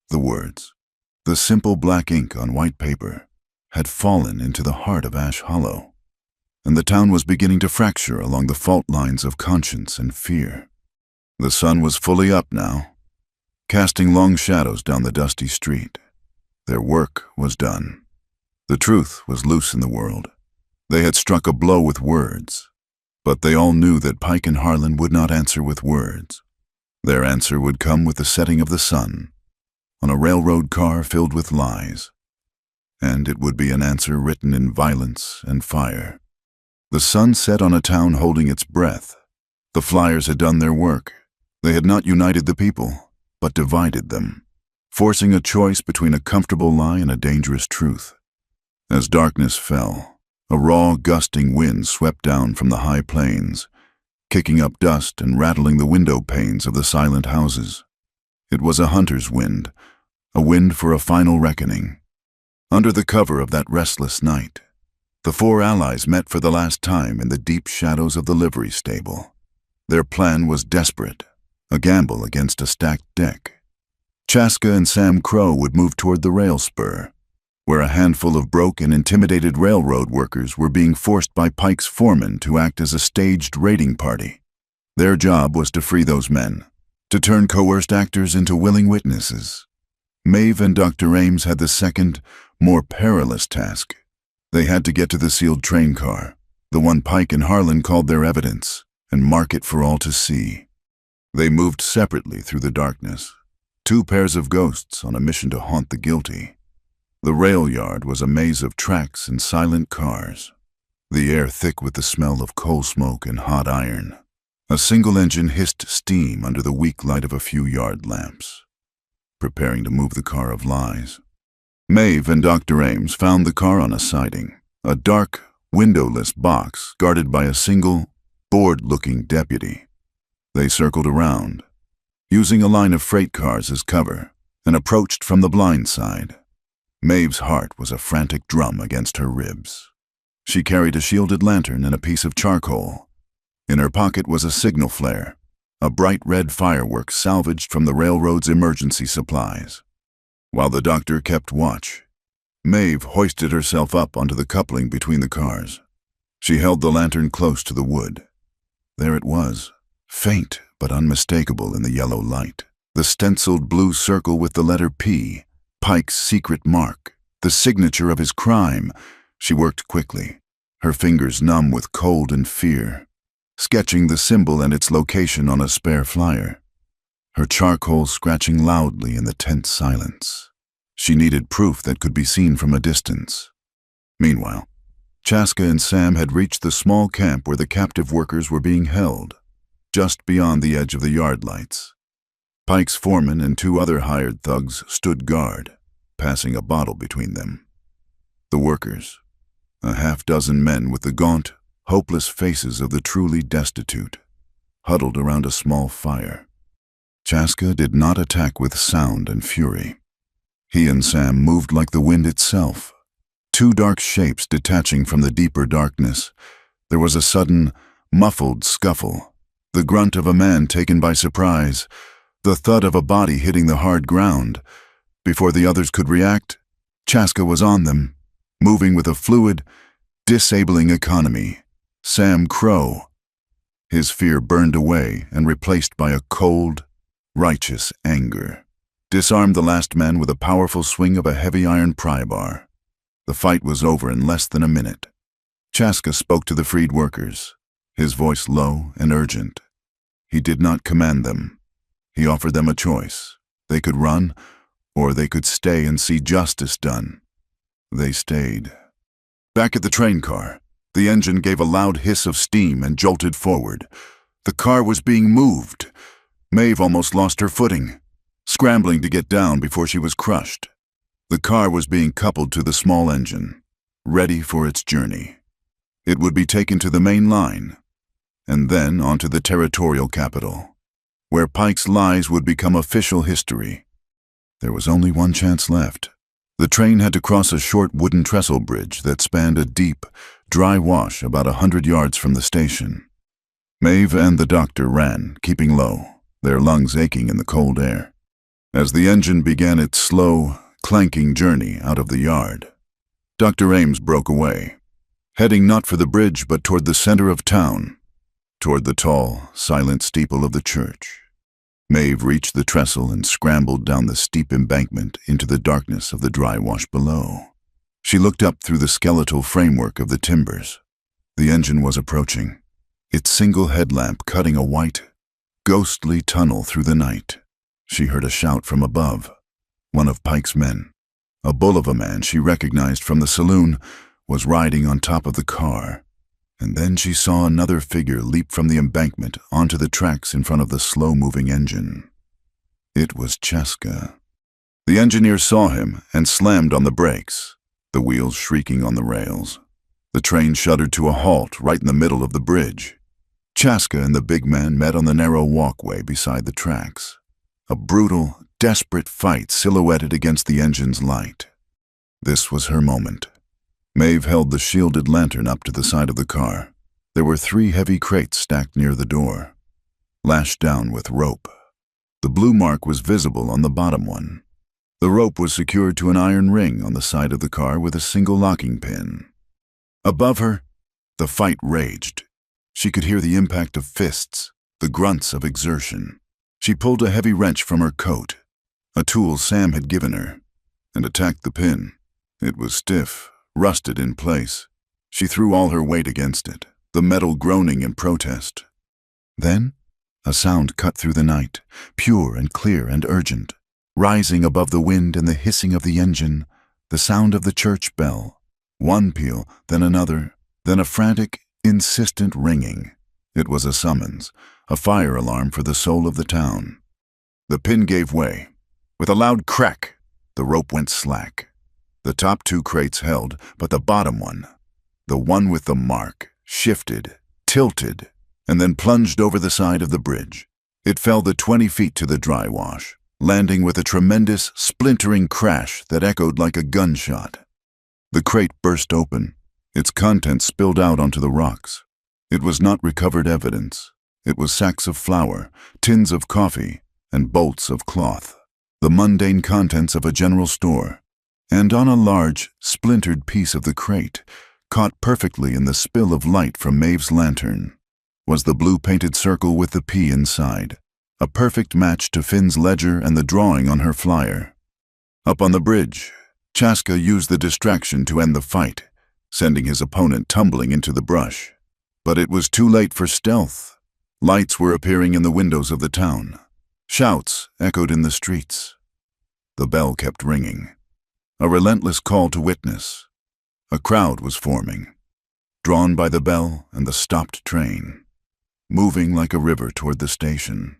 The words, the simple black ink on white paper, had fallen into the heart of Ash Hollow, and the town was beginning to fracture along the fault lines of conscience and fear. The sun was fully up now, casting long shadows down the dusty street. Their work was done. The truth was loose in the world. They had struck a blow with words, but they all knew that Pike and Harlan would not answer with words. Their answer would come with the setting of the sun, on a railroad car filled with lies, and it would be an answer written in violence and fire. The sun set on a town holding its breath. The flyers had done their work. They had not united the people, but divided them, forcing a choice between a comfortable lie and a dangerous truth. As darkness fell, a raw, gusting wind swept down from the high plains, kicking up dust and rattling the window panes of the silent houses. It was a hunter's wind, a wind for a final reckoning. Under the cover of that restless night, The four allies met for the last time in the deep shadows of the livery stable. Their plan was desperate, a gamble against a stacked deck. Chaska and Sam Crow would move toward the rail spur, where a handful of broke and intimidated railroad workers were being forced by Pike's foreman to act as a staged raiding party. Their job was to free those men, to turn coerced actors into willing witnesses. Maeve and Dr. Ames had the second, more perilous task. They had to get to the sealed train car, the one Pike and Harlan called their evidence, and mark it for all to see. They moved separately through the darkness, two pairs of ghosts on a mission to haunt the guilty. The rail yard was a maze of tracks and silent cars, the air thick with the smell of coal smoke and hot iron. A single engine hissed steam under the weak light of a few yard lamps, preparing to move the car of lies. Maeve and Dr. Ames found the car on a siding, a dark, windowless box guarded by a single, bored-looking deputy. They circled around, using a line of freight cars as cover, and approached from the blind side. Maeve's heart was a frantic drum against her ribs. She carried a shielded lantern and a piece of charcoal. In her pocket was a signal flare, a bright red firework salvaged from the railroad's emergency supplies. While the doctor kept watch, Maeve hoisted herself up onto the coupling between the cars. She held the lantern close to the wood. There it was, faint but unmistakable in the yellow light. The stenciled blue circle with the letter P, Pike's secret mark, the signature of his crime. She worked quickly, her fingers numb with cold and fear, sketching the symbol and its location on a spare flyer, her charcoal scratching loudly in the tense silence. She needed proof that could be seen from a distance. Meanwhile, Chaska and Sam had reached the small camp where the captive workers were being held, just beyond the edge of the yard lights. Pike's foreman and two other hired thugs stood guard, passing a bottle between them. The workers, a half-dozen men with the gaunt, hopeless faces of the truly destitute, huddled around a small fire. Chaska did not attack with sound and fury. He and Sam moved like the wind itself, two dark shapes detaching from the deeper darkness. There was a sudden, muffled scuffle, the grunt of a man taken by surprise, the thud of a body hitting the hard ground. Before the others could react, Chaska was on them, moving with a fluid, disabling economy. Sam Crow. His fear burned away and replaced by a cold, righteous anger. Disarmed the last man with a powerful swing of a heavy iron pry bar. The fight was over in less than a minute. Chaska spoke to the freed workers, his voice low and urgent. He did not command them. He offered them a choice. They could run, or they could stay and see justice done. They stayed. Back at the train car, the engine gave a loud hiss of steam and jolted forward. The car was being moved. Maeve almost lost her footing, scrambling to get down before she was crushed. The car was being coupled to the small engine, ready for its journey. It would be taken to the main line, and then onto the territorial capital, where Pike's lies would become official history. There was only one chance left. The train had to cross a short wooden trestle bridge that spanned a deep, dry wash about 100 yards from the station. Maeve and the doctor ran, keeping low, their lungs aching in the cold air. As the engine began its slow, clanking journey out of the yard, Dr. Ames broke away, heading not for the bridge but toward the center of town, toward the tall, silent steeple of the church. Maeve reached the trestle and scrambled down the steep embankment into the darkness of the dry wash below. She looked up through the skeletal framework of the timbers. The engine was approaching, its single headlamp cutting a white, ghostly tunnel through the night. She heard a shout from above. One of Pike's men, a bull of a man she recognized from the saloon, was riding on top of the car. And then she saw another figure leap from the embankment onto the tracks in front of the slow-moving engine. It was Chaska. The engineer saw him and slammed on the brakes, the wheels shrieking on the rails. The train shuddered to a halt right in the middle of the bridge. Chaska and the big man met on the narrow walkway beside the tracks. A brutal, desperate fight silhouetted against the engine's light. This was her moment. Maeve held the shielded lantern up to the side of the car. There were 3 heavy crates stacked near the door, lashed down with rope. The blue mark was visible on the bottom one. The rope was secured to an iron ring on the side of the car with a single locking pin. Above her, the fight raged. She could hear the impact of fists, the grunts of exertion. She pulled a heavy wrench from her coat, a tool Sam had given her, and attacked the pin. It was stiff, rusted in place. She threw all her weight against it, the metal groaning in protest. Then, a sound cut through the night, pure and clear and urgent. Rising above the wind and the hissing of the engine, the sound of the church bell. One peal, then another, then a frantic, insistent ringing. It was a summons, a fire alarm for the soul of the town. The pin gave way. With a loud crack, the rope went slack. The top 2 crates held, but the bottom one, the one with the mark, shifted, tilted, and then plunged over the side of the bridge. It fell the 20 feet to the dry wash, landing with a tremendous, splintering crash that echoed like a gunshot. The crate burst open. Its contents spilled out onto the rocks. It was not recovered evidence. It was sacks of flour, tins of coffee, and bolts of cloth, the mundane contents of a general store. And on a large, splintered piece of the crate, caught perfectly in the spill of light from Maeve's lantern, was the blue-painted circle with the P inside, a perfect match to Finn's ledger and the drawing on her flyer. Up on the bridge, Chaska used the distraction to end the fight, sending his opponent tumbling into the brush. But it was too late for stealth. Lights were appearing in the windows of the town. Shouts echoed in the streets. The bell kept ringing. A relentless call to witness. A crowd was forming, drawn by the bell and the stopped train, moving like a river toward the station.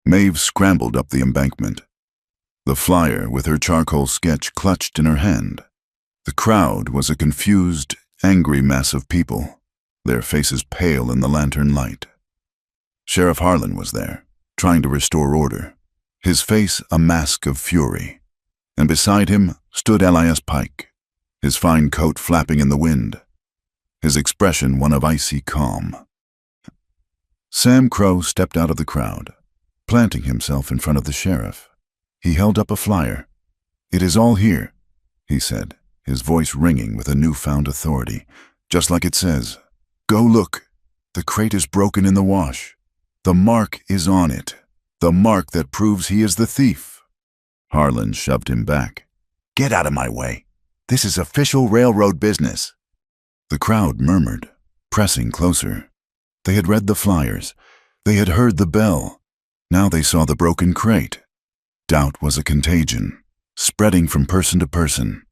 Maeve scrambled up the embankment, the flyer with her charcoal sketch clutched in her hand. The crowd was a confused, angry mass of people, their faces pale in the lantern light. Sheriff Harlan was there, trying to restore order, his face a mask of fury. And beside him stood Elias Pike, his fine coat flapping in the wind, his expression one of icy calm. Sam Crow stepped out of the crowd, planting himself in front of the sheriff. He held up a flyer. "It is all here," he said, his voice ringing with a newfound authority, just like it says. "Go look. The crate is broken in the wash. The mark is on it, the mark that proves he is the thief." Harlan shoved him back. "Get out of my way. This is official railroad business." The crowd murmured, pressing closer. They had read the flyers. They had heard the bell. Now they saw the broken crate. Doubt was a contagion, spreading from person to person.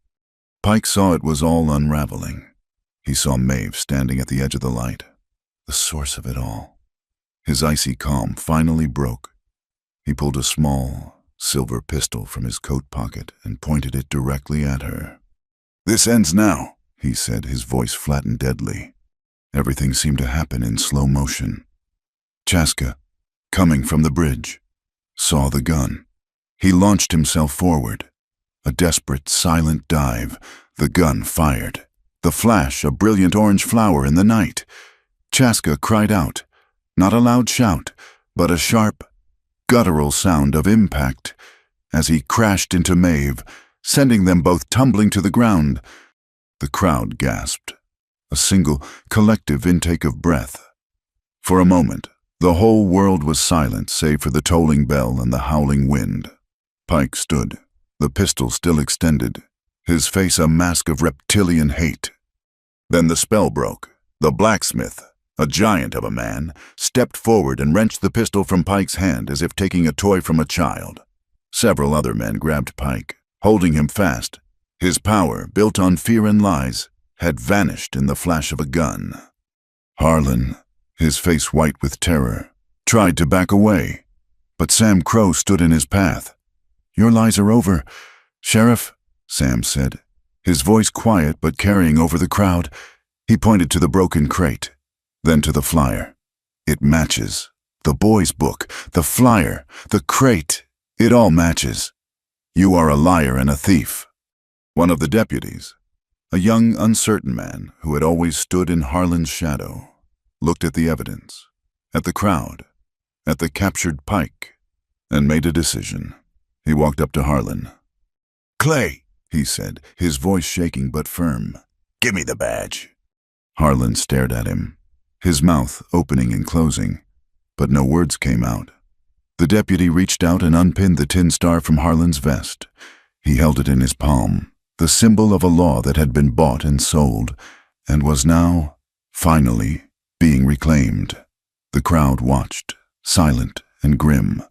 Pike saw it was all unraveling. He saw Maeve standing at the edge of the light, the source of it all. His icy calm finally broke. He pulled a small, silver pistol from his coat pocket and pointed it directly at her. "This ends now," he said, his voice flat and deadly. Everything seemed to happen in slow motion. Chaska, coming from the bridge, saw the gun. He launched himself forward. A desperate, silent dive. The gun fired. The flash, a brilliant orange flower in the night. Chaska cried out, not a loud shout, but a sharp, guttural sound of impact, as he crashed into Maeve, sending them both tumbling to the ground. The crowd gasped, a single, collective intake of breath. For a moment, the whole world was silent save for the tolling bell and the howling wind. Pike stood, the pistol still extended, his face a mask of reptilian hate. Then the spell broke. The blacksmith, a giant of a man, stepped forward and wrenched the pistol from Pike's hand as if taking a toy from a child. Several other men grabbed Pike, holding him fast. His power, built on fear and lies, had vanished in the flash of a gun. Harlan, his face white with terror, tried to back away, but Sam Crow stood in his path. "Your lies are over, Sheriff," Sam said, his voice quiet but carrying over the crowd. He pointed to the broken crate, then to the flyer. "It matches. The boy's book, the flyer, the crate, it all matches. You are a liar and a thief." One of the deputies, A young, uncertain man who had always stood in Harlan's shadow looked at the evidence, at the crowd, at the captured Pike, and made a decision. He walked up to Harlan. "Clay," he said, his voice shaking but firm. "Give me the badge." Harlan stared at him, his mouth opening and closing, but no words came out. The deputy reached out and unpinned the tin star from Harlan's vest. He held it in his palm, the symbol of a law that had been bought and sold, and was now, finally, being reclaimed. The crowd watched, silent and grim.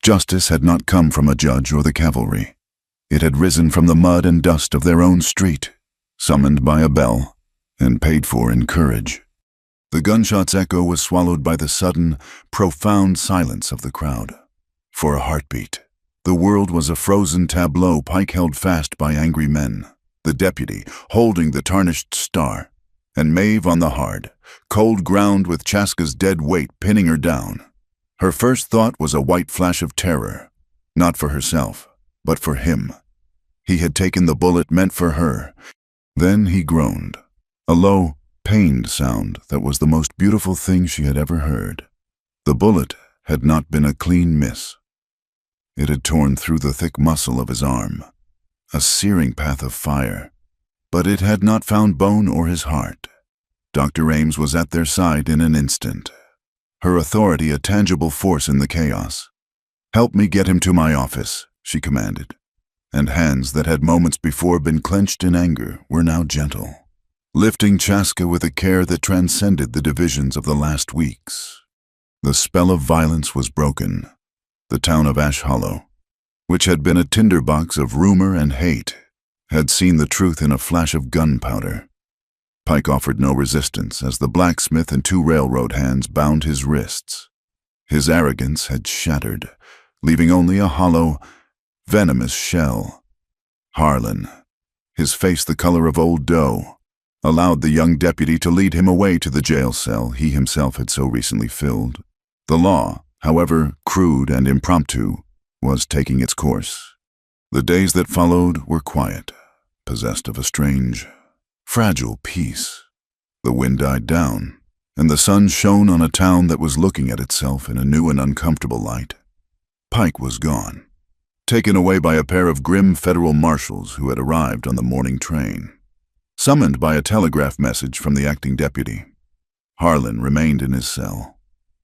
Justice had not come from a judge or the cavalry. It had risen from the mud and dust of their own street, summoned by a bell, and paid for in courage. The gunshot's echo was swallowed by the sudden, profound silence of the crowd. For a heartbeat, the world was a frozen tableau. Pike held fast by angry men, the deputy holding the tarnished star, and Maeve on the hard, cold ground with Chaska's dead weight pinning her down. Her first thought was a white flash of terror, not for herself, but for him. He had taken the bullet meant for her. Then he groaned, a low, pained sound that was the most beautiful thing she had ever heard. The bullet had not been a clean miss. It had torn through the thick muscle of his arm, a searing path of fire, but it had not found bone or his heart. Dr. Ames was at their side in an instant, her authority a tangible force in the chaos. "Help me get him to my office," she commanded, and hands that had moments before been clenched in anger were now gentle, lifting Chaska with a care that transcended the divisions of the last weeks. The spell of violence was broken. The town of Ash Hollow, which had been a tinderbox of rumor and hate, had seen the truth in a flash of gunpowder. Pike offered no resistance as the blacksmith and 2 railroad hands bound his wrists. His arrogance had shattered, leaving only a hollow, venomous shell. Harlan, his face the color of old dough, allowed the young deputy to lead him away to the jail cell he himself had so recently filled. The law, however crude and impromptu, was taking its course. The days that followed were quiet, possessed of a strange, fragile peace. The wind died down, and the sun shone on a town that was looking at itself in a new and uncomfortable light. Pike was gone, taken away by a pair of grim federal marshals who had arrived on the morning train, summoned by a telegraph message from the acting deputy. Harlan remained in his cell,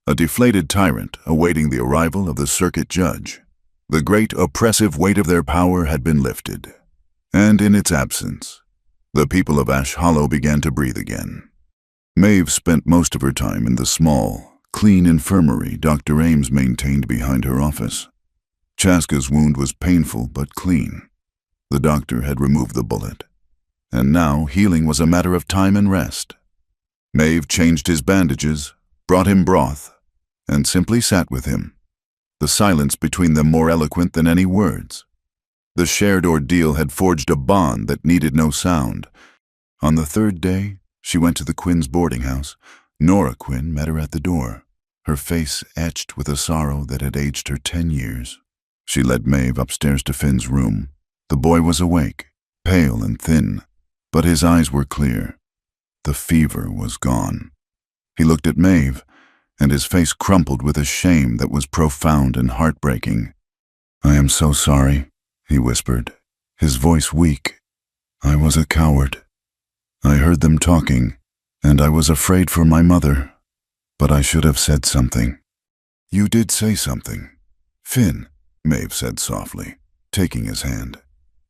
a deflated tyrant awaiting the arrival of the circuit judge. The great oppressive weight of their power had been lifted, and in its absence, the people of Ash Hollow began to breathe again. Maeve spent most of her time in the small, clean infirmary Dr. Ames maintained behind her office. Chaska's wound was painful but clean. The doctor had removed the bullet, and now healing was a matter of time and rest. Maeve changed his bandages, brought him broth, and simply sat with him, the silence between them more eloquent than any words. The shared ordeal had forged a bond that needed no sound. On the 3rd day, she went to the Quinn's boarding house. Nora Quinn met her at the door, her face etched with a sorrow that had aged her 10 years. She led Maeve upstairs to Finn's room. The boy was awake, pale and thin, but his eyes were clear. The fever was gone. He looked at Maeve, and his face crumpled with a shame that was profound and heartbreaking. "I am so sorry," he whispered, his voice weak. "I was a coward. I heard them talking, and I was afraid for my mother, but I should have said something." "You did say something, Finn," Maeve said softly, taking his hand.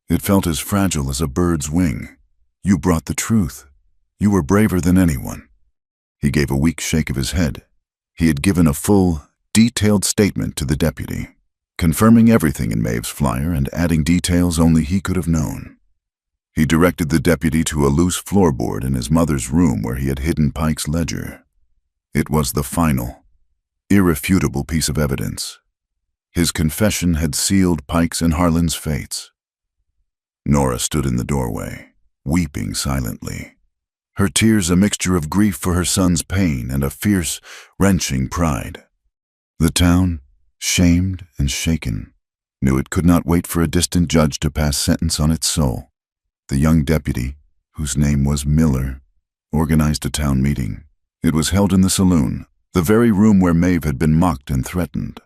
It felt as fragile as a bird's wing. "You brought the truth. You were braver than anyone." He gave a weak shake of his head. He had given a full, detailed statement to the deputy, confirming everything in Maeve's flyer and adding details only he could have known. He directed the deputy to a loose floorboard in his mother's room where he had hidden Pike's ledger. It was the final, irrefutable piece of evidence. His confession had sealed Pike's and Harlan's fates. Nora stood in the doorway, weeping silently, her tears a mixture of grief for her son's pain and a fierce, wrenching pride. The town, shamed and shaken, knew it could not wait for a distant judge to pass sentence on its soul. The young deputy, whose name was Miller, organized a town meeting. It was held in the saloon, the very room where Maeve had been mocked and threatened.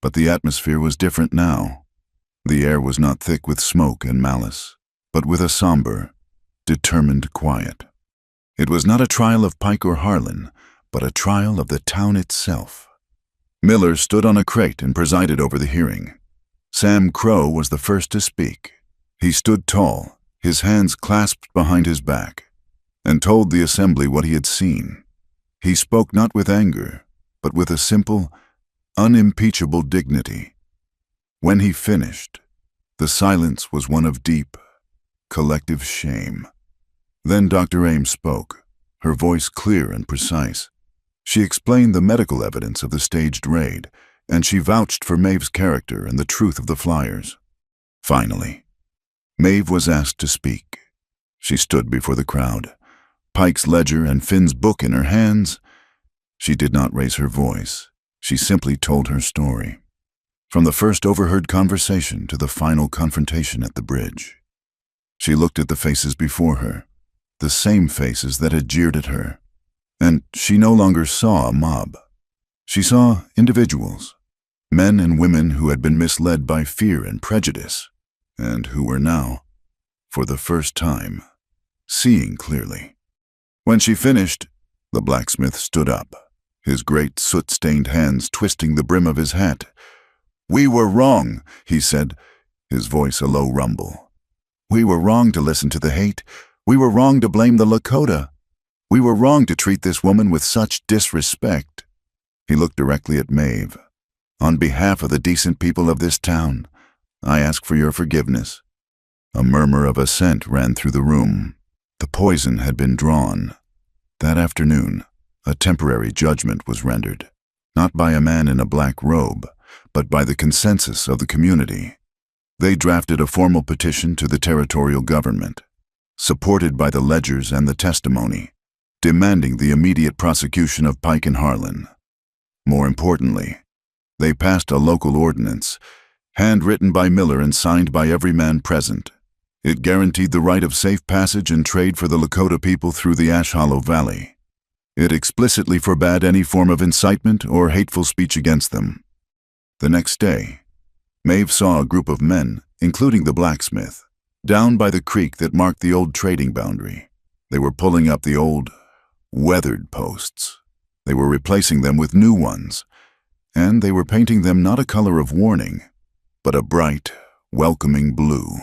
But the atmosphere was different now. The air was not thick with smoke and malice, but with a somber, determined quiet. It was not a trial of Pike or Harlan, but a trial of the town itself. Miller stood on a crate and presided over the hearing. Sam Crow was the first to speak. He stood tall, his hands clasped behind his back, and told the assembly what he had seen. He spoke not with anger, but with a simple, unimpeachable dignity. When he finished, the silence was one of deep, collective shame. Then Dr. Ames spoke, her voice clear and precise. She explained the medical evidence of the staged raid, and she vouched for Maeve's character and the truth of the flyers. Finally, Maeve was asked to speak. She stood before the crowd, Pike's ledger and Finn's book in her hands. She did not raise her voice. She simply told her story. From the first overheard conversation to the final confrontation at the bridge. She looked at the faces before her, the same faces that had jeered at her, and she no longer saw a mob. She saw individuals, men and women who had been misled by fear and prejudice, and who were now, for the first time, seeing clearly. When she finished, the blacksmith stood up, his great soot-stained hands twisting the brim of his hat. "We were wrong," he said, his voice a low rumble. "We were wrong to listen to the hate. We were wrong to blame the Lakota. We were wrong to treat this woman with such disrespect." He looked directly at Maeve. "On behalf of the decent people of this town, I ask for your forgiveness." A murmur of assent ran through the room. The poison had been drawn. That afternoon, a temporary judgment was rendered, not by a man in a black robe, but by the consensus of the community. They drafted a formal petition to the territorial government, supported by the ledgers and the testimony, demanding the immediate prosecution of Pike and Harlan. More importantly, they passed a local ordinance, handwritten by Miller and signed by every man present. It guaranteed the right of safe passage and trade for the Lakota people through the Ash Hollow Valley. It explicitly forbade any form of incitement or hateful speech against them. The next day, Maeve saw a group of men, including the blacksmith, down by the creek that marked the old trading boundary. They were pulling up the old, weathered posts. They were replacing them with new ones, and they were painting them not a color of warning, but a bright, welcoming blue.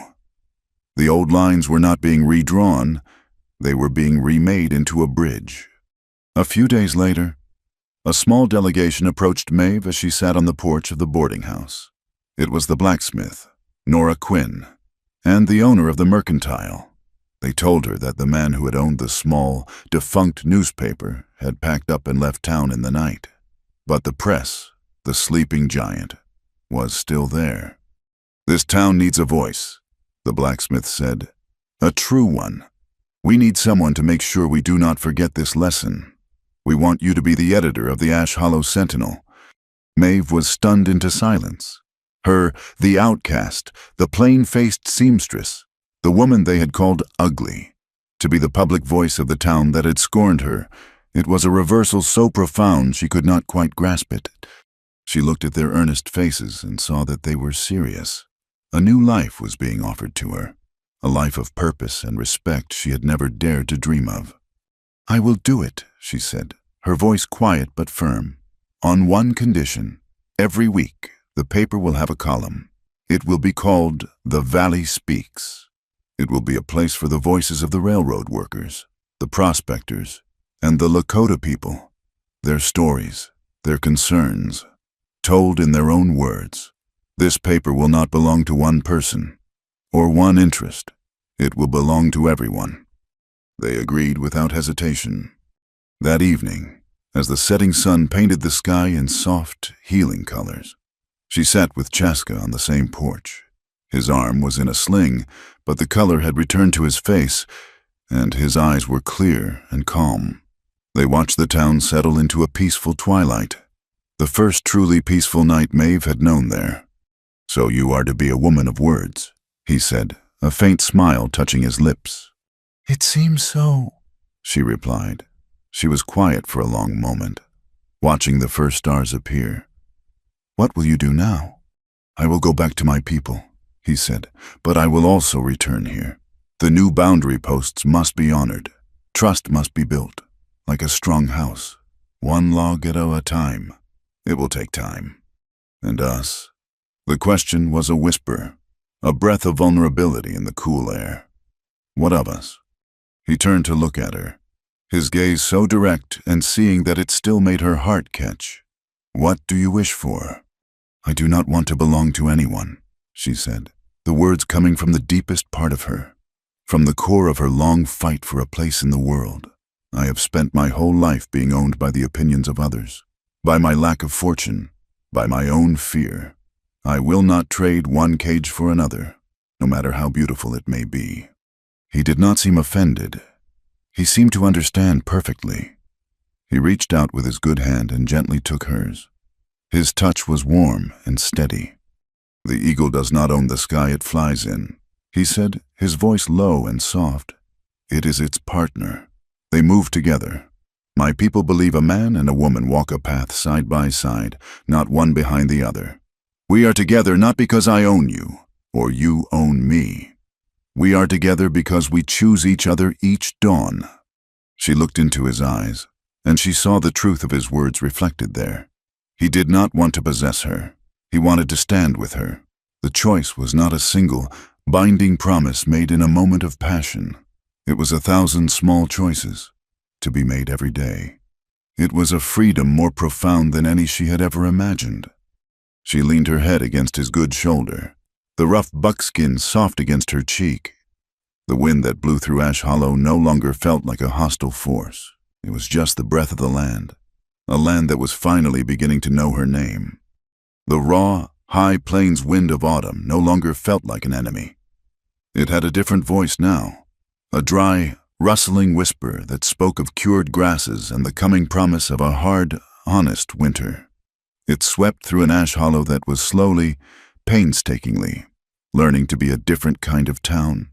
The old lines were not being redrawn, they were being remade into a bridge. A few days later, a small delegation approached Maeve as she sat on the porch of the boarding house. It was the blacksmith, Nora Quinn, and the owner of the mercantile. They told her that the man who had owned the small, defunct newspaper had packed up and left town in the night. But the press, the sleeping giant, was still there. "This town needs a voice," the blacksmith said. "A true one. We need someone to make sure we do not forget this lesson. We want you to be the editor of the Ash Hollow Sentinel." Maeve was stunned into silence. Her, the outcast, the plain-faced seamstress, the woman they had called ugly, to be the public voice of the town that had scorned her. It was a reversal so profound she could not quite grasp it. She looked at their earnest faces and saw that they were serious. A new life was being offered to her, a life of purpose and respect she had never dared to dream of. "I will do it," she said, her voice quiet but firm. "On one condition. Every week, the paper will have a column. It will be called The Valley Speaks. It will be a place for the voices of the railroad workers, the prospectors, and the Lakota people, their stories, their concerns, told in their own words. This paper will not belong to one person or one interest. It will belong to everyone." They agreed without hesitation. That evening, as the setting sun painted the sky in soft, healing colors, she sat with Chaska on the same porch. His arm was in a sling, but the color had returned to his face, and his eyes were clear and calm. They watched the town settle into a peaceful twilight, the first truly peaceful night Maeve had known there. "So you are to be a woman of words," he said, a faint smile touching his lips. It seems so, she replied. She was quiet for a long moment, watching the first stars appear. What will you do now? I will go back to my people, he said, but I will also return here. The new boundary posts must be honored. Trust must be built, like a strong house, one log at a time. It will take time. And us? The question was a whisper, a breath of vulnerability in the cool air. What of us? He turned to look at her, his gaze so direct and seeing that it still made her heart catch. What do you wish for? I do not want to belong to anyone, she said, the words coming from the deepest part of her, from the core of her long fight for a place in the world. I have spent my whole life being owned by the opinions of others, by my lack of fortune, by my own fear. I will not trade one cage for another, no matter how beautiful it may be. He did not seem offended. He seemed to understand perfectly. He reached out with his good hand and gently took hers. His touch was warm and steady. The eagle does not own the sky it flies in, he said, his voice low and soft. It is its partner. They move together. My people believe a man and a woman walk a path side by side, not one behind the other. We are together not because I own you, or you own me. We are together because we choose each other each dawn. She looked into his eyes, and she saw the truth of his words reflected there. He did not want to possess her. He wanted to stand with her. The choice was not a single, binding promise made in a moment of passion. It was 1,000 small choices, to be made every day. It was a freedom more profound than any she had ever imagined. She leaned her head against his good shoulder, the rough buckskin soft against her cheek. The wind that blew through Ash Hollow no longer felt like a hostile force. It was just the breath of the land, a land that was finally beginning to know her name. The raw, high plains wind of autumn no longer felt like an enemy. It had a different voice now, a dry, rustling whisper that spoke of cured grasses and the coming promise of a hard, honest winter. It swept through an ash hollow that was slowly, painstakingly, learning to be a different kind of town.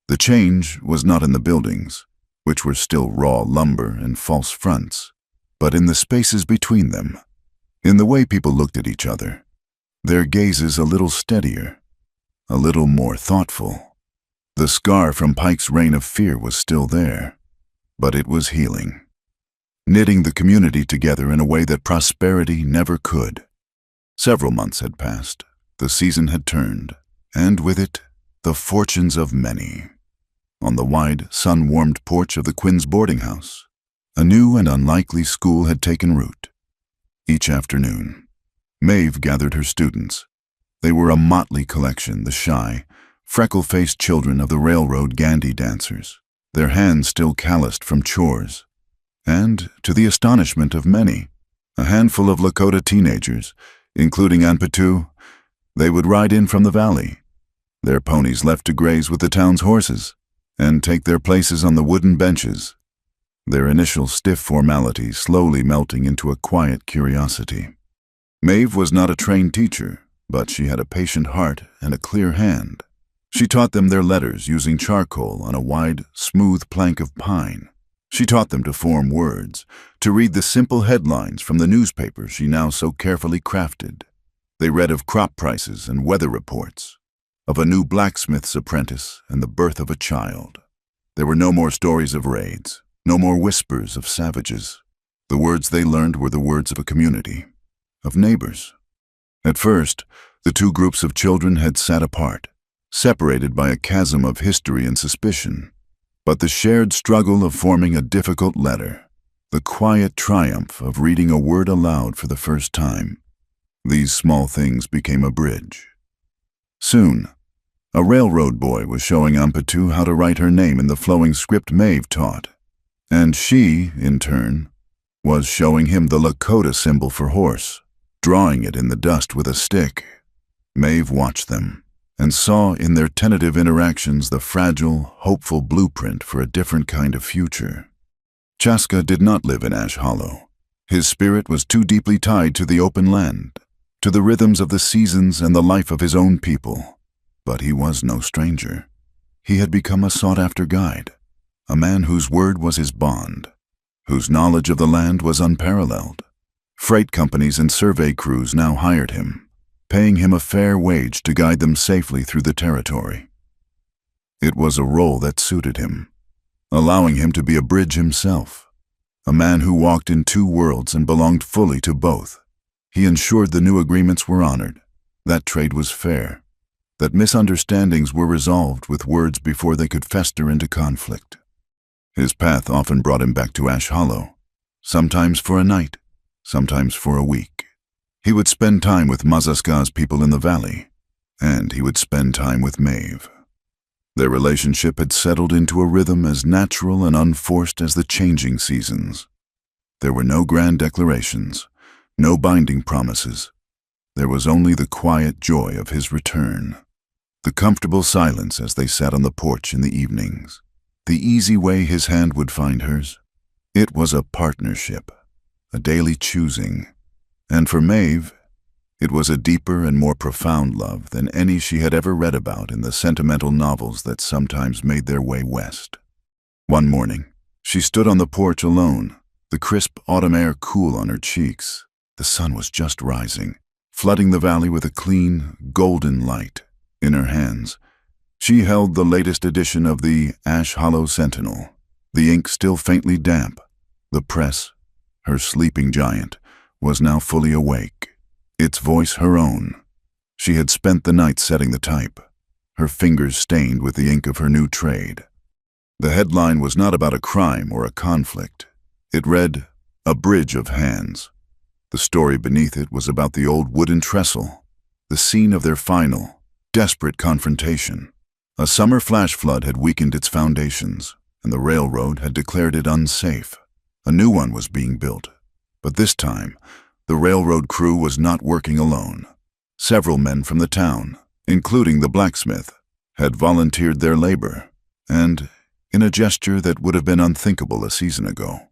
The change was not in the buildings, which were still raw lumber and false fronts, but in the spaces between them, in the way people looked at each other, their gazes a little steadier, a little more thoughtful. The scar from Pike's reign of fear was still there, but it was healing, knitting the community together in a way that prosperity never could. Several months had passed, the season had turned, and with it, the fortunes of many. On the wide, sun-warmed porch of the Quinns' boarding house, a new and unlikely school had taken root. Each afternoon, Maeve gathered her students. They were a motley collection, the shy, freckle-faced children of the railroad Gandhi dancers, their hands still calloused from chores. And, to the astonishment of many, a handful of Lakota teenagers, including Untamed, they would ride in from the valley, their ponies left to graze with the town's horses, and take their places on the wooden benches, their initial stiff formality slowly melting into a quiet curiosity. Maeve was not a trained teacher, but she had a patient heart and a clear hand. She taught them their letters using charcoal on a wide, smooth plank of pine. She taught them to form words, to read the simple headlines from the newspaper she now so carefully crafted. They read of crop prices and weather reports, of a new blacksmith's apprentice and the birth of a child. There were no more stories of raids, no more whispers of savages. The words they learned were the words of a community, of neighbors. At first, the two groups of children had sat apart, separated by a chasm of history and suspicion. But the shared struggle of forming a difficult letter, the quiet triumph of reading a word aloud for the first time, these small things became a bridge. Soon, a railroad boy was showing Untamed how to write her name in the flowing script Maeve taught, and she, in turn, was showing him the Lakota symbol for horse, drawing it in the dust with a stick. Maeve watched them, and saw in their tentative interactions the fragile, hopeful blueprint for a different kind of future. Chaska did not live in Ash Hollow. His spirit was too deeply tied to the open land, to the rhythms of the seasons and the life of his own people. But he was no stranger. He had become a sought-after guide, a man whose word was his bond, whose knowledge of the land was unparalleled. Freight companies and survey crews now hired him, paying him a fair wage to guide them safely through the territory. It was a role that suited him, allowing him to be a bridge himself, a man who walked in two worlds and belonged fully to both. He ensured the new agreements were honored, that trade was fair, that misunderstandings were resolved with words before they could fester into conflict. His path often brought him back to Ash Hollow, sometimes for a night, sometimes for a week. He would spend time with Mazaska's people in the valley, and he would spend time with Maeve. Their relationship had settled into a rhythm as natural and unforced as the changing seasons. There were no grand declarations, no binding promises. There was only the quiet joy of his return, the comfortable silence as they sat on the porch in the evenings, the easy way his hand would find hers. It was a partnership, a daily choosing, and for Maeve, it was a deeper and more profound love than any she had ever read about in the sentimental novels that sometimes made their way west. One morning, she stood on the porch alone, the crisp autumn air cool on her cheeks. The sun was just rising, flooding the valley with a clean, golden light. In her hands, she held the latest edition of the Ash Hollow Sentinel, the ink still faintly damp. The press, her sleeping giant, was now fully awake, its voice her own. She had spent the night setting the type, her fingers stained with the ink of her new trade. The headline was not about a crime or a conflict. It read, "A Bridge of Hands." The story beneath it was about the old wooden trestle, the scene of their final, desperate confrontation. A summer flash flood had weakened its foundations, and the railroad had declared it unsafe. A new one was being built, but this time, the railroad crew was not working alone. Several men from the town, including the blacksmith, had volunteered their labor, and, in a gesture that would have been unthinkable a season ago,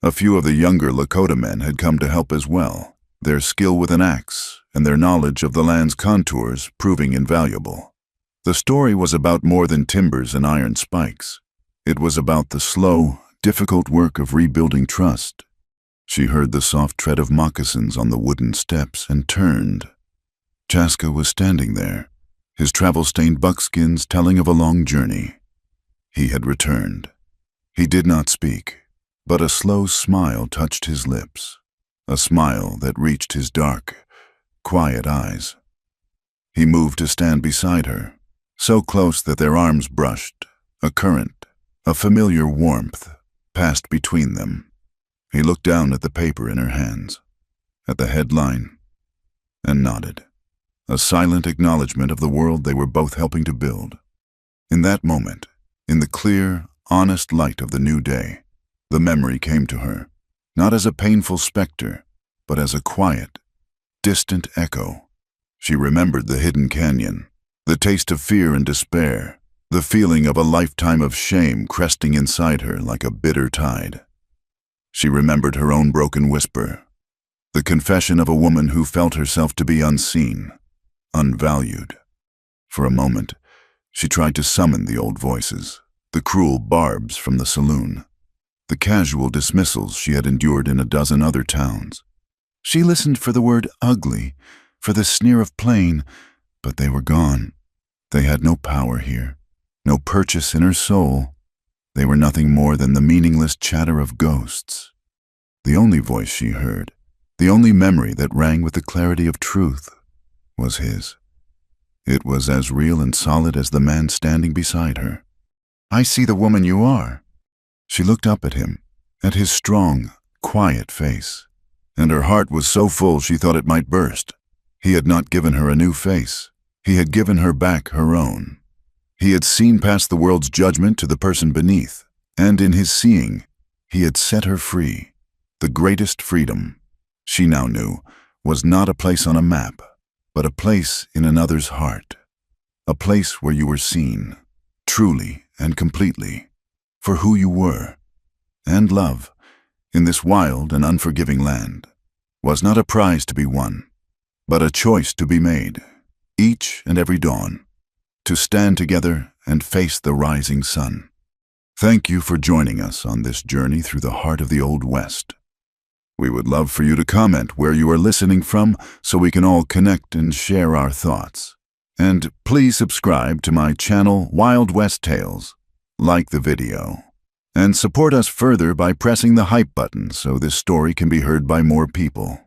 a few of the younger Lakota men had come to help as well, their skill with an axe and their knowledge of the land's contours proving invaluable. The story was about more than timbers and iron spikes. It was about the slow, difficult work of rebuilding trust. She heard the soft tread of moccasins on the wooden steps and turned. Chaska was standing there, his travel-stained buckskins telling of a long journey. He had returned. He did not speak, but a slow smile touched his lips, a smile that reached his dark, quiet eyes. He moved to stand beside her, so close that their arms brushed. A current, a familiar warmth, passed between them. He looked down at the paper in her hands, at the headline, and nodded, a silent acknowledgement of the world they were both helping to build. In that moment, in the clear, honest light of the new day, the memory came to her, not as a painful specter, but as a quiet, distant echo. She remembered the hidden canyon, the taste of fear and despair, the feeling of a lifetime of shame cresting inside her like a bitter tide. She remembered her own broken whisper, the confession of a woman who felt herself to be unseen, unvalued. For a moment, she tried to summon the old voices, the cruel barbs from the saloon, the casual dismissals she had endured in a dozen other towns. She listened for the word ugly, for the sneer of plain, but they were gone. They had no power here, no purchase in her soul. They were nothing more than the meaningless chatter of ghosts. The only voice she heard, the only memory that rang with the clarity of truth, was his. It was as real and solid as the man standing beside her. "I see the woman you are." She looked up at him, at his strong, quiet face, and her heart was so full she thought it might burst. He had not given her a new face. He had given her back her own. He had seen past the world's judgment to the person beneath, and in his seeing, he had set her free. The greatest freedom, she now knew, was not a place on a map, but a place in another's heart. A place where you were seen, truly and completely, for who you were. And love, in this wild and unforgiving land, was not a prize to be won, but a choice to be made, each and every dawn, to stand together and face the rising sun. Thank you for joining us on this journey through the heart of the Old West. We would love for you to comment where you are listening from so we can all connect and share our thoughts. And please subscribe to my channel, Wild West Tales, like the video, and support us further by pressing the hype button so this story can be heard by more people.